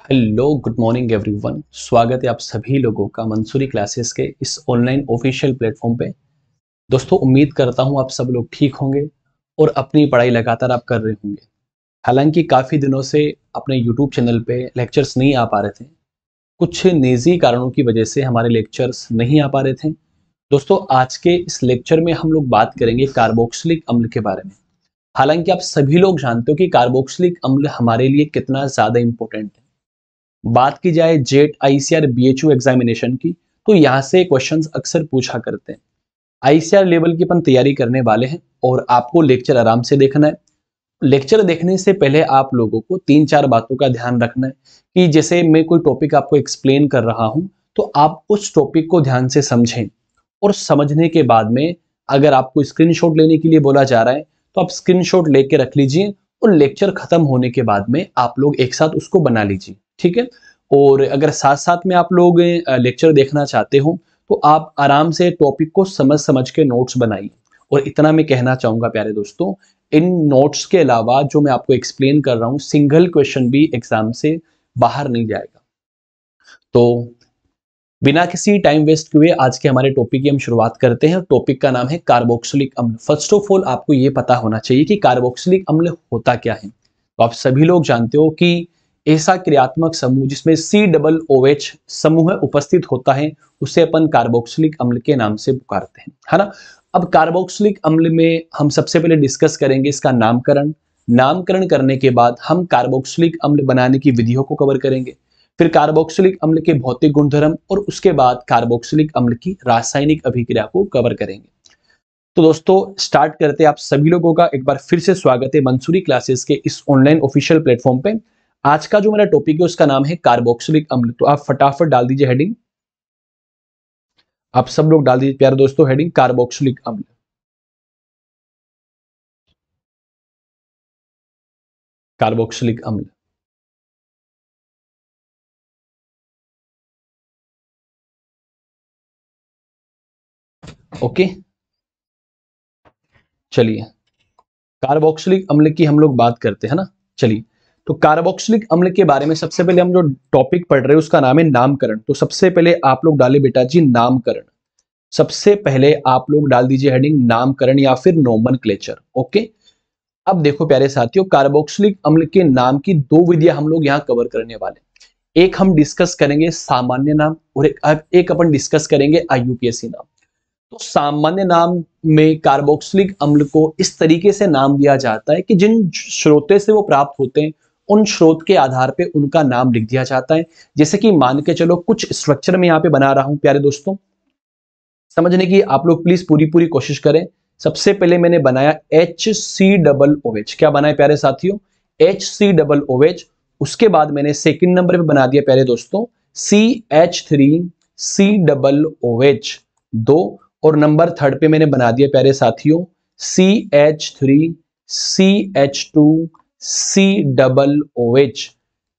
Hello good morning everyone. स्वागत है आप सभी लोगों का मंसूरी क्लासेस के इस ऑनलाइन ऑफिशियल प्लेटफॉर्म पे। दोस्तों, उम्मीद करता हूँ आप सब लोग ठीक होंगे और अपनी पढ़ाई लगातार आप कर रहे होंगे। हालांकि काफ़ी दिनों से अपने यूट्यूब चैनल पे लेक्चर्स नहीं आ पा रहे थे। कुछ निजी कारणों की वजह से हमारे लेक्चर्स नहीं आ पा रहे थे। दोस्तों, आज के इस लेक्चर में हम लोग बात करेंगे कार्बोक्सिलिक अम्ल के बारे में। हालांकि आप सभी लोग जानते हो कि कार्बोक्सिलिक अम्ल हमारे लिए कितना ज़्यादा इंपॉर्टेंट है। बात की जाए जेट आईसीआर बीएचयू एग्जामिनेशन की, तो यहाँ से क्वेश्चंस अक्सर पूछा करते हैं। आईसीआर लेवल की अपन तैयारी करने वाले हैं और आपको लेक्चर आराम से देखना है। लेक्चर देखने से पहले आप लोगों को तीन चार बातों का ध्यान रखना है कि जैसे मैं कोई टॉपिक आपको एक्सप्लेन कर रहा हूं, तो आप उस टॉपिक को ध्यान से समझें और समझने के बाद में अगर आपको स्क्रीनशॉट लेने के लिए बोला जा रहा है तो आप स्क्रीनशॉट लेके रख लीजिए और लेक्चर खत्म होने के बाद में आप लोग एक साथ उसको बना लीजिए, ठीक है। और अगर साथ साथ में आप लोग लेक्चर देखना चाहते हो तो आप आराम से टॉपिक को समझ समझ के नोट्स बनाइए। और इतना मैं कहना चाहूंगा प्यारे दोस्तों, इन नोट्स के अलावा जो मैं आपको एक्सप्लेन कर रहा हूँ, सिंगल क्वेश्चन भी एग्जाम से बाहर नहीं जाएगा। तो बिना किसी टाइम वेस्ट हुए आज के हमारे टॉपिक की हम शुरुआत करते हैं। टॉपिक का नाम है कार्बोक्सिलिक अम्ल। फर्स्ट ऑफ ऑल आपको ये पता होना चाहिए कि कार्बोक्सिलिक अम्ल होता क्या है। तो आप सभी लोग जानते हो कि ऐसा क्रियात्मक समूह जिसमें COOH समूह उपस्थित होता है उसे अपन कार्बोक्सिलिक अम्ल के नाम से पुकारते हैं, है ना। अब कार्बोक्सिलिक अम्ल में हम सबसे पहले डिस्कस करेंगे इसका नामकरण। नामकरण करने के बाद हम कार्बोक्सिलिक अम्ल बनाने की विधियों को कवर करेंगे। फिर कार्बोक्सिलिक अम्ल के भौतिक गुणधर्म और उसके बाद कार्बोक्सिलिक अम्ल की रासायनिक अभिक्रिया को कवर करेंगे। तो दोस्तों, स्टार्ट करते हैं। आप सभी लोगों का एक बार फिर से स्वागत है मंसूरी क्लासेस के इस ऑनलाइन ऑफिशियल प्लेटफॉर्म पे। आज का जो मेरा टॉपिक है उसका नाम है कार्बोक्सिलिक अम्ल। तो आप फटाफट डाल दीजिए हेडिंग। आप सब लोग डाल दीजिए प्यारे दोस्तों हेडिंग कार्बोक्सिलिक अम्ल। कार्बोक्सिलिक अम्ल। ओके, चलिए कार्बोक्सिलिक अम्ल की हम लोग बात करते हैं ना। चलिए, तो कार्बोक्सिलिक अम्ल के बारे में सबसे पहले हम जो टॉपिक पढ़ रहे हैं उसका नाम है नामकरण। तो सबसे पहले आप लोग डाले बेटा जी नामकरण। सबसे पहले आप लोग डाल दीजिए हेडिंग नामकरण या फिर नोमेनक्लेचर। ओके, अब देखो प्यारे साथियों, कार्बोक्सिलिक अम्ल के नाम की दो विधियां हम लोग यहाँ कवर करने वाले हैं। एक हम डिस्कस करेंगे सामान्य नाम और एक अपन डिस्कस करेंगे IUPAC नाम। तो सामान्य नाम में कार्बोक्सिलिक अम्ल को इस तरीके से नाम दिया जाता है कि जिन स्रोतों से वो प्राप्त होते हैं उन स्रोत के आधार पे उनका नाम लिख दिया जाता है। जैसे कि मान के चलो कुछ स्ट्रक्चर में यहाँ पे बना रहा हूं प्यारे दोस्तों, समझने की आप लोग प्लीज पूरी पूरी कोशिश करें। सबसे पहले मैंने बनाया HCOOH। क्या बनाया प्यारे साथियों? HCOOH। उसके बाद मैंने सेकंड नंबर पे बना दिया प्यारे दोस्तों CH3COOH 2। और नंबर थर्ड पे मैंने बना दिया प्यारे साथियों CH3CH2COOH।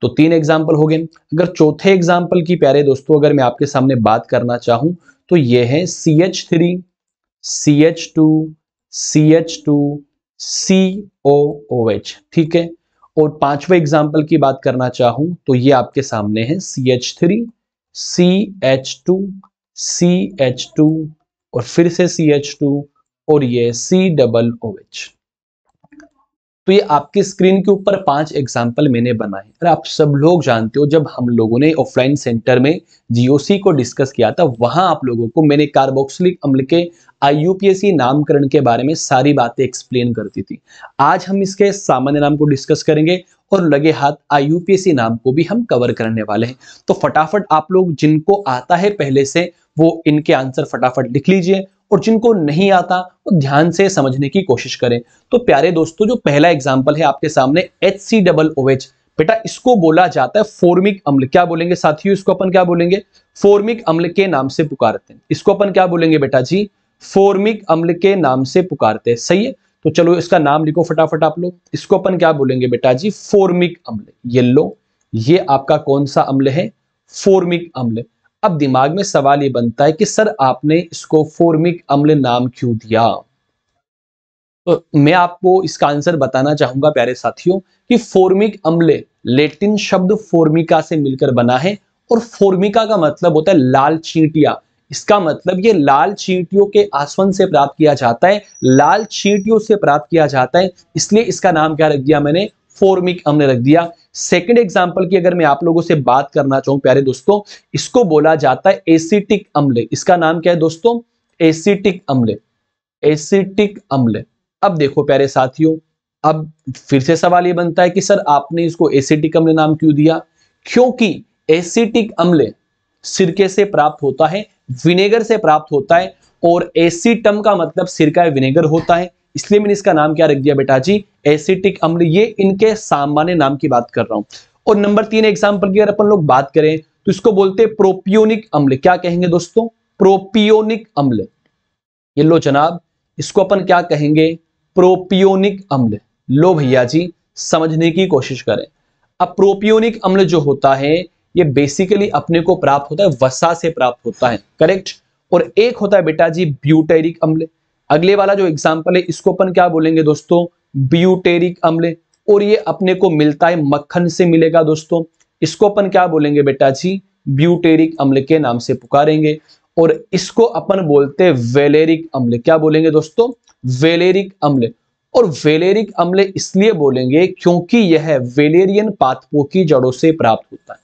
तो तीन एग्जाम्पल हो गए। अगर चौथे एग्जाम्पल की प्यारे दोस्तों अगर मैं आपके सामने बात करना चाहूं तो ये है CH3 CH2 CH2 COOH, ठीक है। और पांचवें एग्जाम्पल की बात करना चाहूं तो ये आपके सामने है CH3 CH2 CH2 और फिर से CH2 और ये COOH। तो ये आपकी स्क्रीन के ऊपर पांच एग्जाम्पल मैंने बनाए। और आप सब लोग जानते हो जब हम लोगों ने ऑफलाइन सेंटर में GOC को डिस्कस किया था वहां आप लोगों को मैंने कार्बोक्सिलिक अम्ल के IUPAC नामकरण के बारे में सारी बातें एक्सप्लेन करती थी। आज हम इसके सामान्य नाम को डिस्कस करेंगे और लगे हाथ IUPAC नाम को भी हम कवर करने वाले हैं। तो फटाफट आप लोग जिनको आता है पहले से वो इनके आंसर फटाफट लिख लीजिए और जिनको नहीं आता वो ध्यान से समझने की कोशिश करें। तो प्यारे दोस्तों, जो पहला एग्जाम्पल है आपके सामने HCOOH, बेटा इसको बोला जाता है फॉर्मिक अम्ल। क्या बोलेंगे साथियों? इसको अपन क्या बोलेंगे? फॉर्मिक अम्ल के नाम से पुकारते हैं। इसको अपन क्या बोलेंगे बेटा जी? फॉर्मिक अम्ल के नाम से पुकारते हैं। सही है, तो चलो इसका नाम लिखो फटाफट आप लोग। इसको अपन क्या बोलेंगे बेटा जी? फॉर्मिक अम्ल। ये लो, ये आपका कौन सा अम्ल है? फॉर्मिक अम्ल। अब दिमाग में सवाल ये बनता है कि सर आपने इसको फॉर्मिक अम्ल नाम क्यों दिया? तो मैं आपको इसका आंसर बताना चाहूंगा प्यारे साथियों कि फॉर्मिक अम्ल लैटिन शब्द फोर्मिका से मिलकर बना है और फोर्मिका का मतलब होता है लाल चींटियां। इसका मतलब ये लाल चींटियों के आसवन से प्राप्त किया जाता है, लाल चींटियों से प्राप्त किया जाता है, इसलिए इसका नाम क्या रख दिया मैंने, फॉर्मिक अम्ल रख दिया। सेकंड एग्जांपल की अगर मैं आप लोगों से बात करना चाहूं प्यारे दोस्तों, इसको बोला जाता है एसिटिक अम्ल। इसका नाम क्या है दोस्तों, एसिटिक अम्ल, एसिटिक अम्ल। अब देखो प्यारे साथियों, अब फिर से सवाल ये बनता है कि सर आपने इसको एसिटिक अम्ल नाम क्यों दिया, क्योंकि एसिटिक अम्ल सिरके से प्राप्त होता है, विनेगर से प्राप्त होता है, और एसिटम का मतलब सिरका विनेगर होता है, इसलिए मैंने इसका नाम क्या रख दिया बेटा जी, एसिटिक अम्ल। ये इनके सामान्य नाम की बात कर रहा हूं। और नंबर 3 एग्जांपल की अगर अपन लोग बात करें तो इसको बोलते हैं प्रोपियोनिक अम्ल। क्या कहेंगे दोस्तों, प्रोपियोनिक अम्ल। ये लो जनाब, इसको अपन क्या कहेंगे, प्रोपियोनिक अम्ल। लो भैया जी, समझने की कोशिश करें। अब प्रोपियोनिक अम्ल जो होता है ये बेसिकली अपने को प्राप्त होता है वसा से प्राप्त होता है, करेक्ट। और एक होता है बेटा जी ब्यूटेरिक अम्ल। अगले वाला जो एग्जांपल है इसको अपन क्या बोलेंगे दोस्तों, ब्यूटेरिक अम्ल। और ये अपने को मिलता है मक्खन से मिलेगा दोस्तों, इसको अपन क्या बोलेंगे बेटा जी, ब्यूटेरिक अम्ल के नाम से पुकारेंगे। और इसको अपन बोलते हैं वेलेरिक अम्ल। क्या बोलेंगे दोस्तों, वेलेरिक अम्ल। और वेलेरिक अम्ल इसलिए बोलेंगे क्योंकि यह वेलेरियन पादपों की जड़ों से प्राप्त होता है।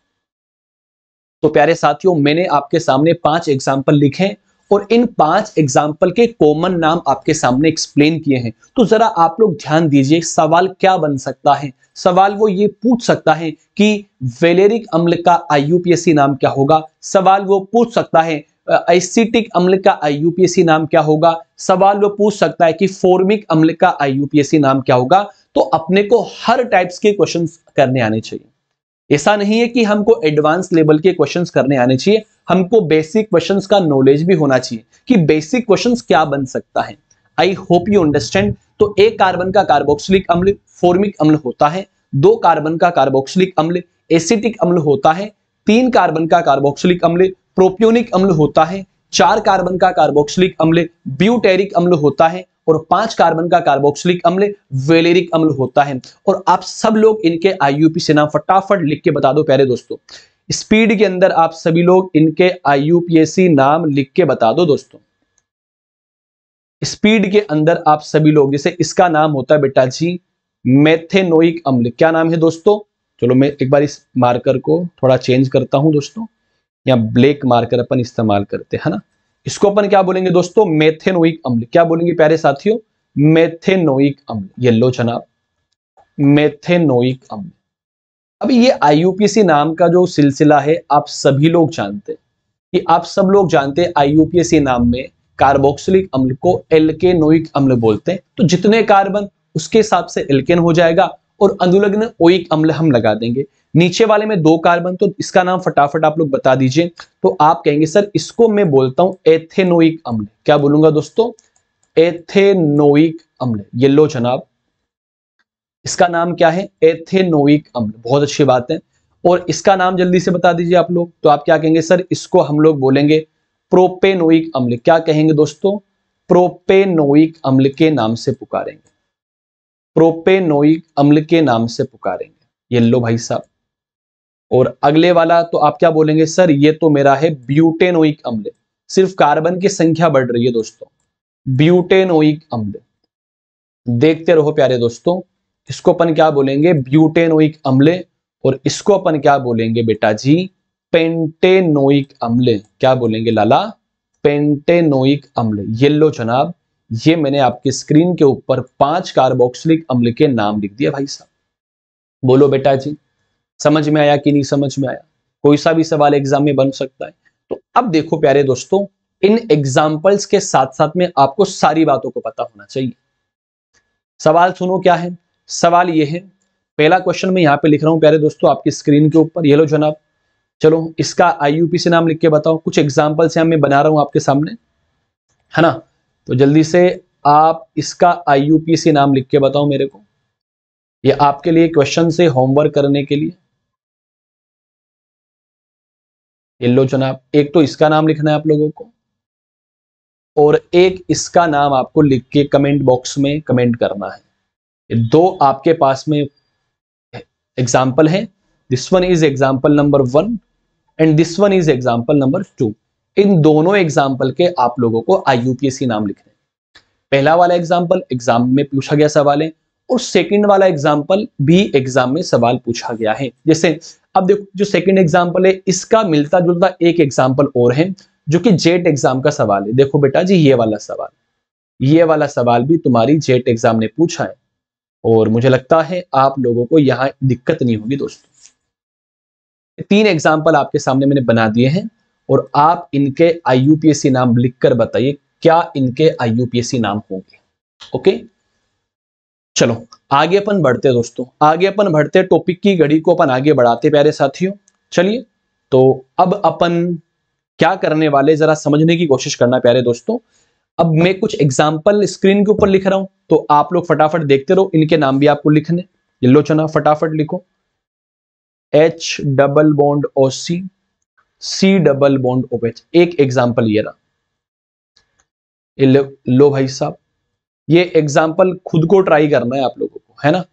तो प्यारे साथियों, मैंने आपके सामने 5 एग्जाम्पल लिखे और इन 5 एग्जाम्पल के कॉमन नाम आपके सामने एक्सप्लेन किए हैं। तो जरा आप लोग ध्यान दीजिए, सवाल क्या बन सकता है। सवाल वो ये पूछ सकता है कि वेलेरिक अम्ल का आईयूपीएसी नाम क्या होगा। सवाल वो पूछ सकता है एसिटिक अम्ल का आईयूपीएसी नाम क्या होगा। सवाल वो पूछ सकता है कि फॉर्मिक अम्ल का आईयूपीएसी नाम क्या होगा। तो अपने को हर टाइप्स के क्वेश्चन करने आने चाहिए। ऐसा नहीं है कि हमको एडवांस लेवल के क्वेश्चंस करने आने चाहिए, हमको बेसिक क्वेश्चंस का नॉलेज भी होना चाहिए कि बेसिक क्वेश्चंस क्या बन सकता है। I hope you understand. तो एक कार्बन का कार्बोक्सिलिक अम्ल फॉर्मिक अम्ल होता है, 2 कार्बन का कार्बोक्सिलिक अम्ल एसिटिक अम्ल होता है, 3 कार्बन का कार्बोक्सिलिक अम्ल प्रोपियोनिक अम्ल होता है, 4 कार्बन का कार्बोक्सिलिक अम्ल ब्यूटेरिक अम्ल होता है, और 5 कार्बन का कार्बोक्सिलिक अम्ल वेलेरिक अम्ल होता है। और आप सब लोग इनके आईयूपीएसी नाम फटाफट लिख के बता दो प्यारे दोस्तों। स्पीड के अंदर आप सभी लोग इनके आईयूपीएसी नाम लिख के बता दो दोस्तों। स्पीड के अंदर आप सभी लोग, जैसे इसका नाम होता है बेटा जी मेथेनोइक अम्ल। क्या नाम है दोस्तों, चलो मैं एक बार इस मार्कर को थोड़ा चेंज करता हूं दोस्तों, या ब्लैक मार्कर अपन इस्तेमाल करते हैं ना। इसको अपन क्या बोलेंगे दोस्तों, मेथेनोइक अम्ल। क्या बोलेंगे प्यारे साथियों, मेथेनोइक अम्ल। ये लो जनाब, मेथेनोइक अम्ल। अब ये आईयूपीएसी नाम का जो सिलसिला है आप सभी लोग जानते हैं कि आप सब लोग जानते हैं आईयूपीएसी नाम में कार्बोक्सिलिक अम्ल को एल्केनोइक अम्ल बोलते हैं। तो जितने कार्बन उसके हिसाब से एल्केन हो जाएगा, और अनुलग्न ओइक अम्ल हम लगा देंगे। नीचे वाले में 2 कार्बन, तो इसका नाम फटाफट आप लोग बता दीजिए। तो आप कहेंगे सर इसको मैं बोलता हूं एथेनोइक अम्ल। क्या बोलूंगा दोस्तों, एथेनोइक अम्ल। ये लो जनाब, इसका नाम क्या है, एथेनोइक अम्ल। बहुत अच्छी बात है। और इसका नाम जल्दी से बता दीजिए आप लोग। तो आप क्या कहेंगे सर, इसको हम लोग बोलेंगे प्रोपेनोइक अम्ल। क्या कहेंगे दोस्तों, प्रोपेनोइक अम्ल के नाम से पुकारेंगे, प्रोपेनोइक अम्ल के नाम से पुकारेंगे। ये लो भाई साहब। और अगले वाला तो आप क्या बोलेंगे, सर ये तो मेरा है ब्यूटेनोइक अम्ल। सिर्फ कार्बन की संख्या बढ़ रही है दोस्तों, ब्यूटेनोइक अम्ल। देखते रहो प्यारे दोस्तों, इसको अपन क्या बोलेंगे, ब्यूटेनोइक अम्ल। और इसको अपन क्या बोलेंगे बेटा जी, पेंटेनोइक अम्ल। क्या बोलेंगे लाला, पेंटेनोइक अम्ल। ये लो जनाब, ये मैंने आपकी स्क्रीन के ऊपर 5 कार्बोक्सिलिक अम्ल के नाम लिख दिया भाई साहब। बोलो बेटा जी, समझ में आया कि नहीं समझ में आया। कोई सा भी सवाल एग्जाम में बन सकता है। तो अब देखो प्यारे दोस्तों, इन एग्जाम्पल्स के साथ साथ में आपको सारी बातों को पता होना चाहिए। सवाल सुनो क्या है, सवाल ये है, पहला क्वेश्चन मैं यहां पे लिख रहा हूं प्यारे दोस्तों आपकी स्क्रीन के ऊपर। ये लो जनाब, चलो इसका आईयूपीएसी नाम लिख के बताओ। कुछ एग्जाम्पल्स यहां मैं बना रहा हूं आपके सामने, है ना। तो जल्दी से आप इसका आईयूपीएसी नाम लिख के बताओ मेरे को। ये आपके लिए क्वेश्चन से होमवर्क करने के लिए। ये लो जनाब, एक तो इसका नाम लिखना है आप लोगों को, और एक इसका नाम आपको लिख के कमेंट बॉक्स में कमेंट करना है। ये 2 आपके पास में एग्जाम्पल है, this one is example number 1 and this one is example number 2। इन दोनों एग्जाम्पल के आप लोगों को IUPAC नाम लिखने। पहला वाला एग्जाम्पल एग्जाम में पूछा गया सवाल है और सेकंड वाला एग्जाम्पल भी एग्जाम में सवाल पूछा गया है। जैसे अब देखो, जो सेकंड एग्जाम्पल है इसका मिलता जुलता एक एग्जाम्पल और है जो कि जेट एग्जाम का सवाल है। देखो बेटा जी, ये वाला सवाल भी तुम्हारी जेट एग्जाम ने पूछा है और मुझे लगता है आप लोगों को यहां दिक्कत नहीं होगी दोस्तों। 3 एग्जाम्पल आपके सामने मैंने बना दिए हैं और आप इनके IUPAC नाम लिखकर बताइए क्या इनके IUPAC नाम होंगे। ओके, चलो आगे अपन बढ़ते हैं दोस्तों, आगे अपन बढ़ते हैं, टॉपिक की घड़ी को अपन आगे बढ़ाते प्यारे साथियों। चलिए, तो अब अपन क्या करने वाले जरा समझने की कोशिश करना प्यारे दोस्तों। अब मैं कुछ एग्जाम्पल स्क्रीन के ऊपर लिख रहा हूं तो आप लोग फटाफट देखते रहो, इनके नाम भी आपको लिखने। येलो चना फटाफट लिखो, H double bond OC, C double bond OH। एक एग्जाम्पल ये रहा, लो भाई साहब, ये एग्जाम्पल खुद को ट्राई करना है आप लोगों को, है ना।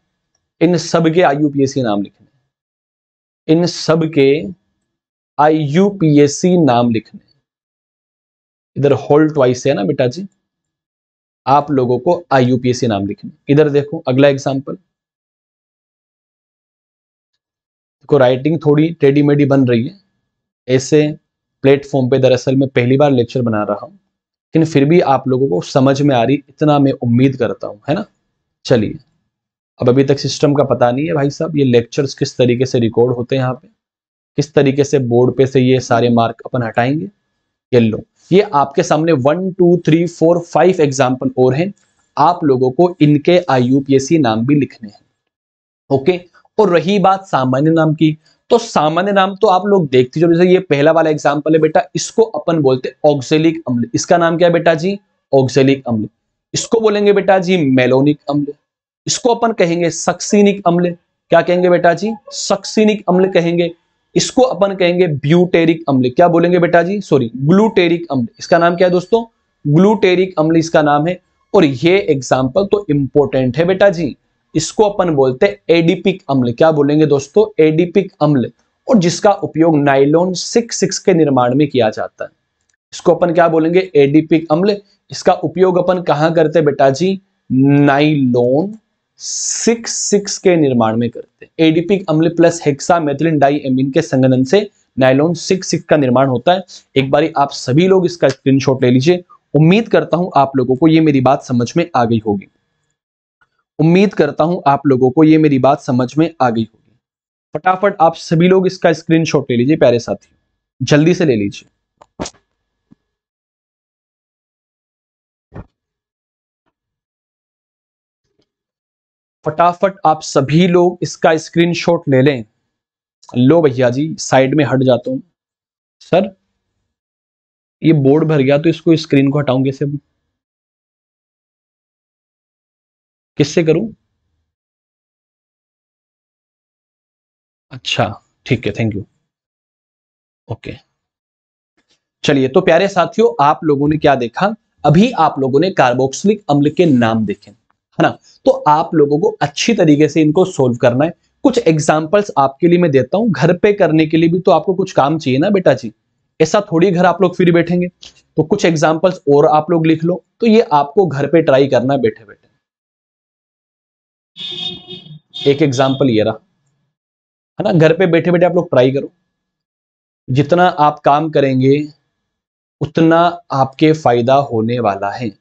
इन सब के IUPAC नाम लिखने, इन सब के IUPAC नाम लिखने। इधर होल्ड ट्वाइस है ना बेटा जी, आप लोगों को IUPAC नाम लिखने। इधर देखो अगला एग्जाम्पल, देखो राइटिंग थोड़ी टेढ़ी मेढ़ी बन रही है। ऐसे प्लेटफॉर्म पे दरअसल मैं पहली बार लेक्चर बना रहा हूं, लेकिन फिर भी आप लोगों को समझ में आ रही, इतना मैं उम्मीद करता हूं, है ना। चलिए, अब अभी तक सिस्टम का पता नहीं है भाई साहब, ये लेक्चर्स किस तरीके से रिकॉर्ड होते हैं यहाँ पे, किस तरीके से बोर्ड पे से ये सारे मार्क अपन हटाएंगे। ये लो, ये आपके सामने 1 2 3 4 5 एग्जाम्पल और हैं, आप लोगों को इनके IUPAC नाम भी लिखने हैं। ओके, और रही बात सामान्य नाम की, तो सामान्य नाम तो आप लोग देखते हो, जैसे ये पहला वाला एग्जाम्पल है बेटा, इसको अपन बोलते हैं ऑक्जेलिक अम्ल। इसका नाम क्या है बेटा जी? ऑक्जेलिक अम्ल। इसको बोलेंगे बेटा जी मेलोनिक अम्ल। इसको अपन कहेंगे सक्सिनिक अम्ल। क्या कहेंगे बेटा जी? सक्सिनिक अम्ल कहेंगे। इसको अपन कहेंगे ब्यूटेरिक अम्ल। क्या बोलेंगे बेटा जी? सॉरी, ग्लूटेरिक अम्ल। इसका नाम क्या है दोस्तों? ग्लूटेरिक अम्ल इसका नाम है। और ये एग्जाम्पल तो इंपॉर्टेंट है बेटा जी, इसको अपन बोलते हैं एडिपिक अम्ल। क्या बोलेंगे दोस्तों? एडिपिक अम्ल। और जिसका उपयोग नाइलॉन 6 के निर्माण में किया जाता है। इसको अपन क्या बोलेंगे? एडिपिक अम्ल। इसका उपयोग अपन कहां करते हैं बेटा जी? नाइलॉन 6 के निर्माण में करते हैं। एडिपिक अम्ल प्लस हेक्सामेथिलीन डाइएमीन के संघनन से नाइलॉन 6 का निर्माण होता है। एक बारी आप सभी लोग इसका स्क्रीनशॉट ले लीजिए। उम्मीद करता हूं आप लोगों को ये मेरी बात समझ में आ गई होगी। उम्मीद करता हूं आप लोगों को ये मेरी बात समझ में आ गई होगी। फटाफट आप सभी लोग इसका स्क्रीनशॉट ले लीजिए प्यारे साथी, जल्दी से ले लीजिए। फटाफट आप सभी लोग इसका स्क्रीनशॉट ले लें। लो भैया जी, साइड में हट जाता हूं। सर ये बोर्ड भर गया तो इसको स्क्रीन को हटाऊं कैसे? किससे करूं? अच्छा ठीक है, थैंक यू। ओके, चलिए तो प्यारे साथियों, आप लोगों ने क्या देखा? अभी आप लोगों ने कार्बोक्सिलिक अम्ल के नाम देखे, है ना। तो आप लोगों को अच्छी तरीके से इनको सोल्व करना है। कुछ एग्जांपल्स आपके लिए मैं देता हूं, घर पे करने के लिए भी तो आपको कुछ काम चाहिए ना बेटा जी। ऐसा थोड़ी घर आप लोग फ्री बैठेंगे, तो कुछ एग्जांपल्स और आप लोग लिख लो। तो ये आपको घर पे ट्राई करना बैठे बैठे। एक एग्जाम्पल ये रहा, है ना। घर पे बैठे बैठे आप लोग ट्राई करो। जितना आप काम करेंगे उतना आपके फायदा होने वाला है।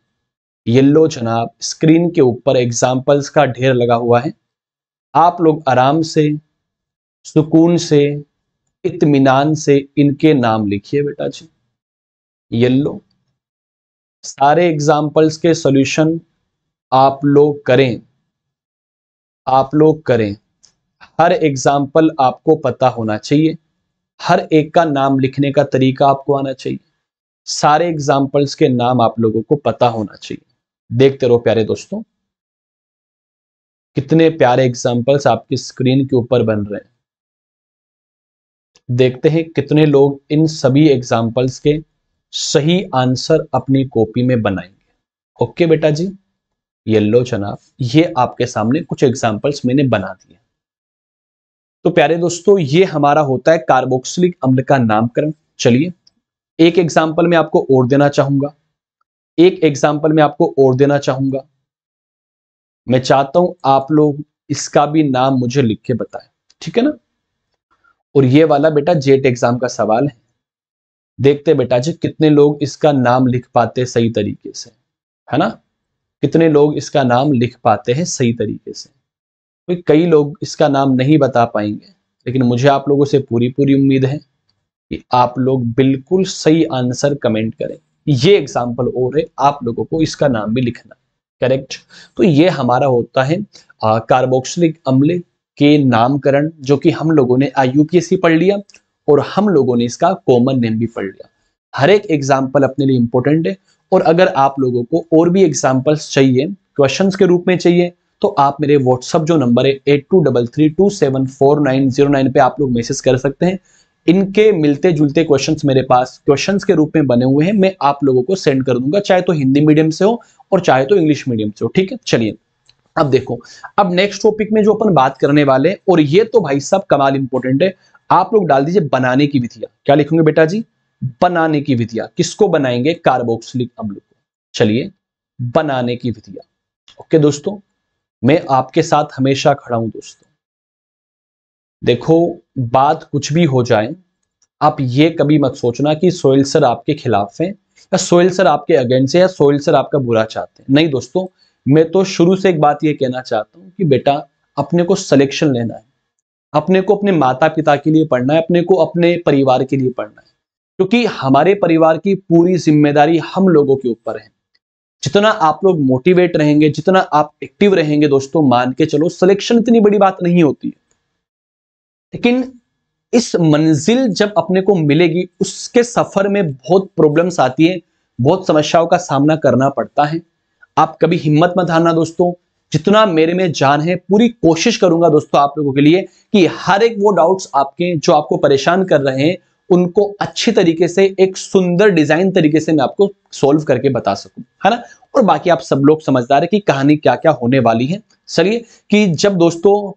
येलो जनाब, स्क्रीन के ऊपर एग्जाम्पल्स का ढेर लगा हुआ है। आप लोग आराम से, सुकून से, इत्मीनान से इनके नाम लिखिए बेटा जी। येलो, सारे एग्जाम्पल्स के सॉल्यूशन आप लोग करें, आप लोग करें। हर एग्जाम्पल आपको पता होना चाहिए, हर एक का नाम लिखने का तरीका आपको आना चाहिए। सारे एग्जाम्पल्स के नाम आप लोगों को पता होना चाहिए। देखते रहो प्यारे दोस्तों, कितने प्यारे एग्जाम्पल्स आपकी स्क्रीन के ऊपर बन रहे हैं। देखते हैं कितने लोग इन सभी एग्जाम्पल्स के सही आंसर अपनी कॉपी में बनाएंगे। ओके बेटा जी, ये लो जनाब, ये आपके सामने कुछ एग्जाम्पल्स मैंने बना दिए। तो प्यारे दोस्तों, ये हमारा होता है कार्बोक्सिलिक अम्ल का नामकरण। चलिए एक एग्जाम्पल मैं आपको और देना चाहूंगा, मैं चाहता हूं आप लोग इसका भी नाम मुझे लिख के बताएं, ठीक है ना। और ये वाला बेटा जेट एग्जाम का सवाल है। देखते बेटा जी कितने लोग इसका नाम लिख पाते सही तरीके से, है ना। कितने लोग इसका नाम लिख पाते हैं सही तरीके से। तो कई लोग इसका नाम नहीं बता पाएंगे, लेकिन मुझे आप लोगों से पूरी पूरी उम्मीद है कि आप लोग बिल्कुल सही आंसर कमेंट करें। ये एग्जाम्पल और है, आप लोगों को इसका नाम भी लिखना, करेक्ट। तो ये हमारा होता है कार्बोक्सिलिक अम्ल के नामकरण, जो कि हम लोगों ने IUPAC पढ़ लिया और हम लोगों ने इसका कॉमन नेम भी पढ़ लिया। हर एक एग्जाम्पल अपने लिए इंपॉर्टेंट है। और अगर आप लोगों को और भी एग्जाम्पल्स चाहिए, क्वेश्चंस के रूप में चाहिए, तो आप मेरे व्हाट्सअप जो नंबर है 8233274909 पे आप लोग मैसेज कर सकते हैं। इनके मिलते जुलते क्वेश्चंस मेरे पास क्वेश्चंस के रूप में बने हुए हैं, मैं आप लोगों को सेंड कर दूंगा, चाहे तो हिंदी मीडियम से हो और चाहे तो इंग्लिश मीडियम से हो, ठीक है। चलिए अब देखो, अब नेक्स्ट टॉपिक में जो अपन बात करने वाले, और ये तो भाई साहब कमाल इंपॉर्टेंट है। आप लोग डाल दीजिए बनाने की विधियां। क्या लिखोगे बेटा जी? बनाने की विधियां। किसको बनाएंगे? कार्बोक्सिलिक अम्ल को। चलिए बनाने की विधियां। ओके दोस्तों, मैं आपके साथ हमेशा खड़ा हूं दोस्तों। देखो बात कुछ भी हो जाए, आप ये कभी मत सोचना कि सोहेल सर आपके खिलाफ हैं या सोहेल सर आपके अगेंस्ट है या सोहेल सर आपका बुरा चाहते हैं। नहीं दोस्तों, मैं तो शुरू से एक बात ये कहना चाहता हूं कि बेटा अपने को सिलेक्शन लेना है, अपने को अपने माता पिता के लिए पढ़ना है, अपने को अपने परिवार के लिए पढ़ना है, क्योंकि हमारे परिवार की पूरी जिम्मेदारी हम लोगों के ऊपर है। जितना आप लोग मोटिवेट रहेंगे, जितना आप एक्टिव रहेंगे दोस्तों, मान के चलो सिलेक्शन इतनी बड़ी बात नहीं होती है, लेकिन इस मंजिल जब अपने को मिलेगी, उसके सफर में बहुत प्रॉब्लम्स आती है, बहुत समस्याओं का सामना करना पड़ता है। आप कभी हिम्मत मत हारना दोस्तों। जितना मेरे में जान है पूरी कोशिश करूंगा दोस्तों आप लोगों के लिए कि हर एक वो डाउट्स आपके जो आपको परेशान कर रहे हैं, उनको अच्छी तरीके से एक सुंदर डिजाइन तरीके से मैं आपको सॉल्व करके बता सकूं, है ना। और बाकी आप सब लोग समझदार है कि कहानी क्या क्या होने वाली है। चलिए कि जब दोस्तों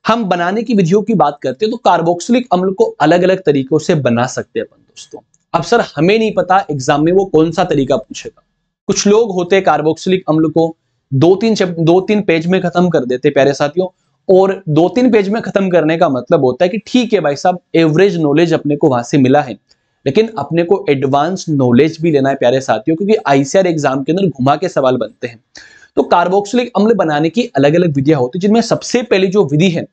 हम बनाने की विधियों की बात करते हैं, तो कार्बोक्सिलिक अम्ल को अलग अलग तरीकों से बना सकते हैं अपन दोस्तों। अब सर हमें नहीं पता एग्जाम में वो कौन सा तरीका पूछेगा। कुछ लोग होते हैं कार्बोक्सिलिक अम्ल को दो तीन पेज में खत्म कर देते प्यारे साथियों। और 2-3 पेज में खत्म करने का मतलब होता है कि ठीक है भाई साहब, एवरेज नॉलेज अपने को वहां से मिला है, लेकिन अपने को एडवांस नॉलेज भी लेना है प्यारे साथियों, क्योंकि ICAR एग्जाम के अंदर घुमा के सवाल बनते हैं। तो कार्बोक्सिलिक अम्ल बनाने की अलग अलग विधियां होती है, जिनमें सबसे पहली जो विधि है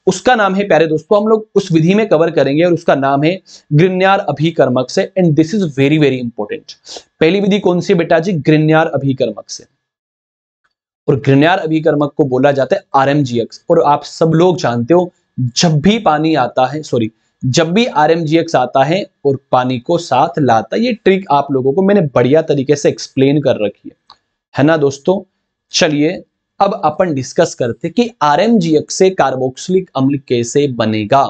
उसका नाम है प्यारे दोस्तों, हम लोग उस विधि में कवर करेंगे, और उसका नाम है ग्रिग्नार्ड अभिकर्मक से। And this is very very important. पहली विधि कौन सी बेटा जी? ग्रिग्नार्ड अभिकर्मक से। और ग्रिग्नार्ड अभिकर्मक को बोला जाता है RMGX। और आप सब लोग जानते हो, जब भी पानी आता है, सॉरी, जब भी RMGX आता है और पानी को साथ लाता है, ये ट्रिक आप लोगों को मैंने बढ़िया तरीके से एक्सप्लेन कर रखी है ना दोस्तों। चलिए अब अपन डिस्कस करते कि RMGX से कार्बोक्सिलिक अम्ल कैसे बनेगा।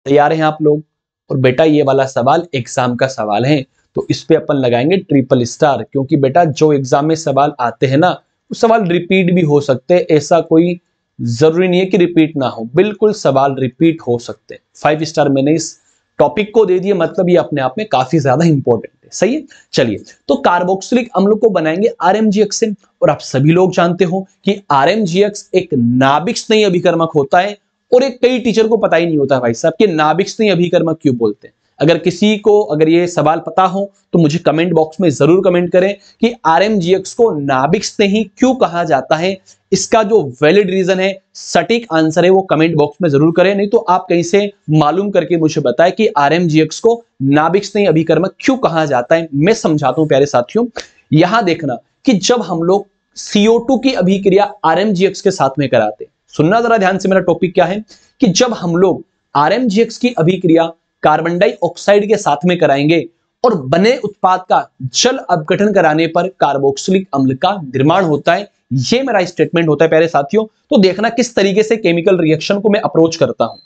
तैयार हैं आप लोग? और बेटा ये वाला सवाल एग्जाम का सवाल है, तो इस पे अपन लगाएंगे ट्रिपल स्टार, क्योंकि बेटा जो एग्जाम में सवाल आते हैं ना, वो सवाल रिपीट भी हो सकते हैं। ऐसा कोई जरूरी नहीं है कि रिपीट ना हो, बिल्कुल सवाल रिपीट हो सकते हैं। 5 स्टार मैंने इस टॉपिक को दे दिया, मतलब ये अपने आप में काफी ज्यादा इंपॉर्टेंट है। सही है। चलिए तो कार्बोक्सिलिक अम्ल को बनाएंगे RMGX से। और आप सभी लोग जानते हो कि RMGX एक नाभिक स्नेही अभिकर्मक होता है। और एक कई टीचर को पता ही नहीं होता भाई साहब कि नाभिक स्नेही अभिकर्मक क्यों बोलते हैं। अगर किसी को अगर ये सवाल पता हो तो मुझे कमेंट बॉक्स में जरूर कमेंट करें कि RMGX को नाभिक स्नेही क्यों कहा जाता है। इसका जो वैलिड रीजन है, सटीक आंसर है, वो कमेंट बॉक्स में जरूर करें। नहीं तो आप कहीं से मालूम करके मुझे बताएं कि RMGX को नाभिक स्नेही अभिकर्मक क्यों कहा जाता है। मैं समझाता हूं प्यारे साथियों। यहां देखना कि जब हम लोग CO2 की अभिक्रिया RMGX के साथ में कराते हैं, सुनना जरा ध्यान से, मेरा टॉपिक क्या है कि जब हम लोग RMGX की अभिक्रिया कार्बन डाइऑक्साइड के साथ में कराएंगे और बने उत्पाद का जल अपघटन कराने पर कार्बोक्सिलिक अम्ल का निर्माण होता है। यह मेरा स्टेटमेंट होता है प्यारे साथियों। तो देखना किस तरीके से केमिकल रिएक्शन को मैं अप्रोच करता हूं।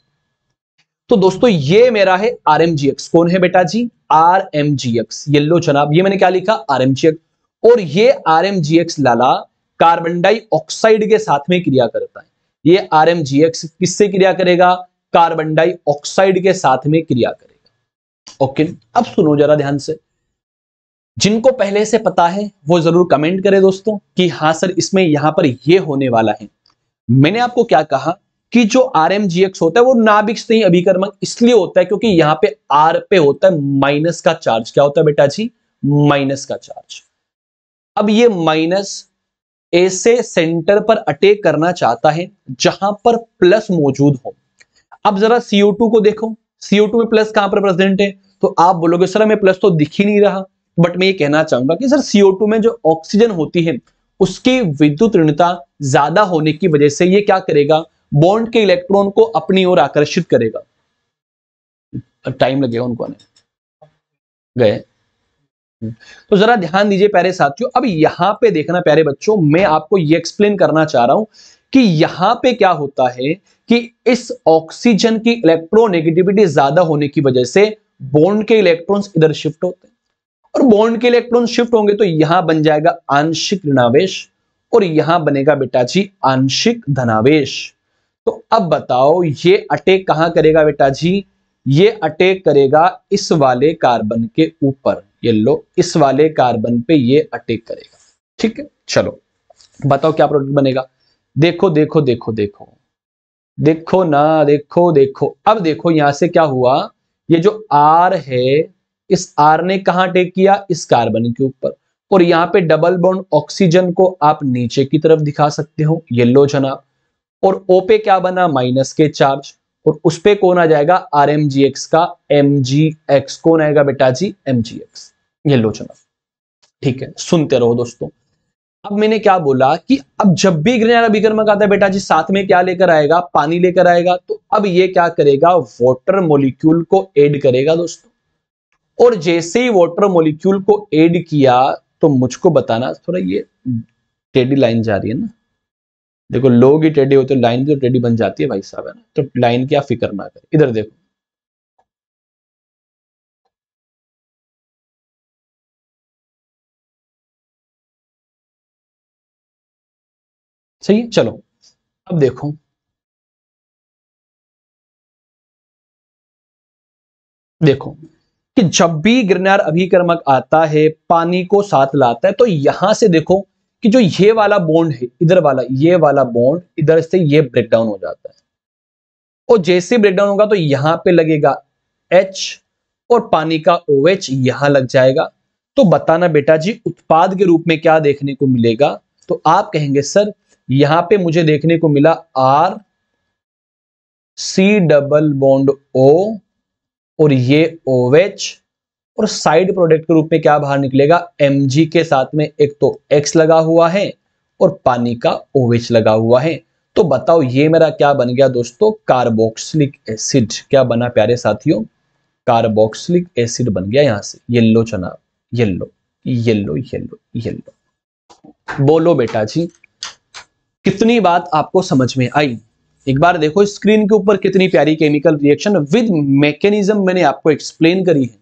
तो दोस्तों ये मेरा है RMGX। कौन है बेटा जी? RMGX, येलो जनाब, ये मैंने क्या लिखा? RMGX। और ये RMGX लाला कार्बन डाइऑक्साइड के साथ में क्रिया करता है। ये RMGX किससे क्रिया करेगा? कार्बन डाइऑक्साइड के साथ में क्रिया करेगा। ओके, अब सुनो जरा ध्यान से, जिनको पहले से पता है वो जरूर कमेंट करें दोस्तों कि हाँ सर इसमें यहां पर ये होने वाला है। मैंने आपको क्या कहा कि जो RMGX होता है वो नाभिक से ही अभिकर्मक इसलिए होता है क्योंकि यहां पे R पे होता है माइनस का चार्ज। क्या होता है बेटा जी? माइनस का चार्ज। अब ये माइनस ऐसे सेंटर पर अटैक करना चाहता है जहां पर प्लस मौजूद हो। अब जरा CO2 को देखो, CO2 में प्लस कहां पर प्रेजेंट है? तो आप बोलोगे सर हमें प्लस तो दिख ही नहीं रहा, बट मैं ये कहना चाहूंगा कि सर CO2 में जो ऑक्सीजन होती है उसकी विद्युत ऋणता ज्यादा होने की वजह से ये क्या करेगा? बॉन्ड के इलेक्ट्रॉन को अपनी ओर आकर्षित करेगा। टाइम लगेगा उनको आने, गए। तो जरा ध्यान दीजिए प्यारे साथियों, अब यहां पे देखना प्यारे बच्चों, मैं आपको ये एक्सप्लेन करना चाह रहा हूं कि यहां पे क्या होता है कि इस ऑक्सीजन की इलेक्ट्रोनेगेटिविटी ज्यादा होने की वजह से बॉन्ड के इलेक्ट्रॉन्स इधर शिफ्ट होते हैं, और बॉन्ड के इलेक्ट्रॉन शिफ्ट होंगे तो यहां बन जाएगा आंशिक ऋणावेश और यहां बनेगा बेटा जी आंशिक धनावेश। तो अब बताओ ये अटैक कहां करेगा बेटा जी? ये अटैक करेगा इस वाले कार्बन के ऊपर। ये लो, इस वाले कार्बन पे ये अटैक करेगा। ठीक है, चलो बताओ क्या प्रोडक्ट बनेगा? देखो देखो देखो देखो देखो ना, देखो देखो, अब देखो यहां से क्या हुआ, ये जो R है इस R ने कहां अटैक किया? इस कार्बन के ऊपर, और यहां पे डबल बॉन्ड ऑक्सीजन को आप नीचे की तरफ दिखा सकते हो, येलो जनाब, और O पे क्या बना? माइनस के चार्ज, और उस पे कौन आ जाएगा? RMGX का MGX। कौन आएगा बेटा जी? MGX, येलो जनाब। ठीक है, सुनते रहो दोस्तों। अब मैंने क्या बोला कि अब जब भी ग्रेनाइट अभिकर्मक आता है बेटा जी साथ में क्या लेकर आएगा? पानी लेकर आएगा। तो अब ये क्या करेगा? वाटर मॉलिक्यूल को ऐड करेगा दोस्तों, और जैसे ही वाटर मॉलिक्यूल को ऐड किया तो मुझको बताना थोड़ा, ये टेढ़ी लाइन जा रही है ना, देखो लोग ही टेढ़े होते, लाइन भी तो टेढ़ी बन जाती है भाई साहब, है ना, तो लाइन की आप फिक्र ना करें। इधर देखो, सही है, चलो अब देखो, देखो कि जब भी ग्रेनाइट अभिकर्मक आता है पानी को साथ लाता है तो यहां से देखो कि जो ये वाला बॉन्ड है इधर वाला, ये वाला बॉन्ड इधर से ये ब्रेक डाउन हो जाता है, और जैसे ब्रेक डाउन होगा तो यहां पे लगेगा H और पानी का OH यहां लग जाएगा। तो बताना बेटा जी उत्पाद के रूप में क्या देखने को मिलेगा? तो आप कहेंगे सर यहां पे मुझे देखने को मिला R C double bond O और ये OH, और साइड प्रोडक्ट के रूप में क्या बाहर निकलेगा? Mg के साथ में एक तो X लगा हुआ है और पानी का OH लगा हुआ है। तो बताओ ये मेरा क्या बन गया दोस्तों? Carboxylic acid. क्या बना प्यारे साथियों? कार्बोक्सिलिक एसिड बन गया यहां से, येलो जनाब, येलो येलो येलो येलो। बोलो बेटा जी कितनी बात आपको समझ में आई? एक बार देखो स्क्रीन के ऊपर कितनी प्यारी केमिकल रिएक्शन विद मैकेनिज्म मैंने आपको एक्सप्लेन करी है।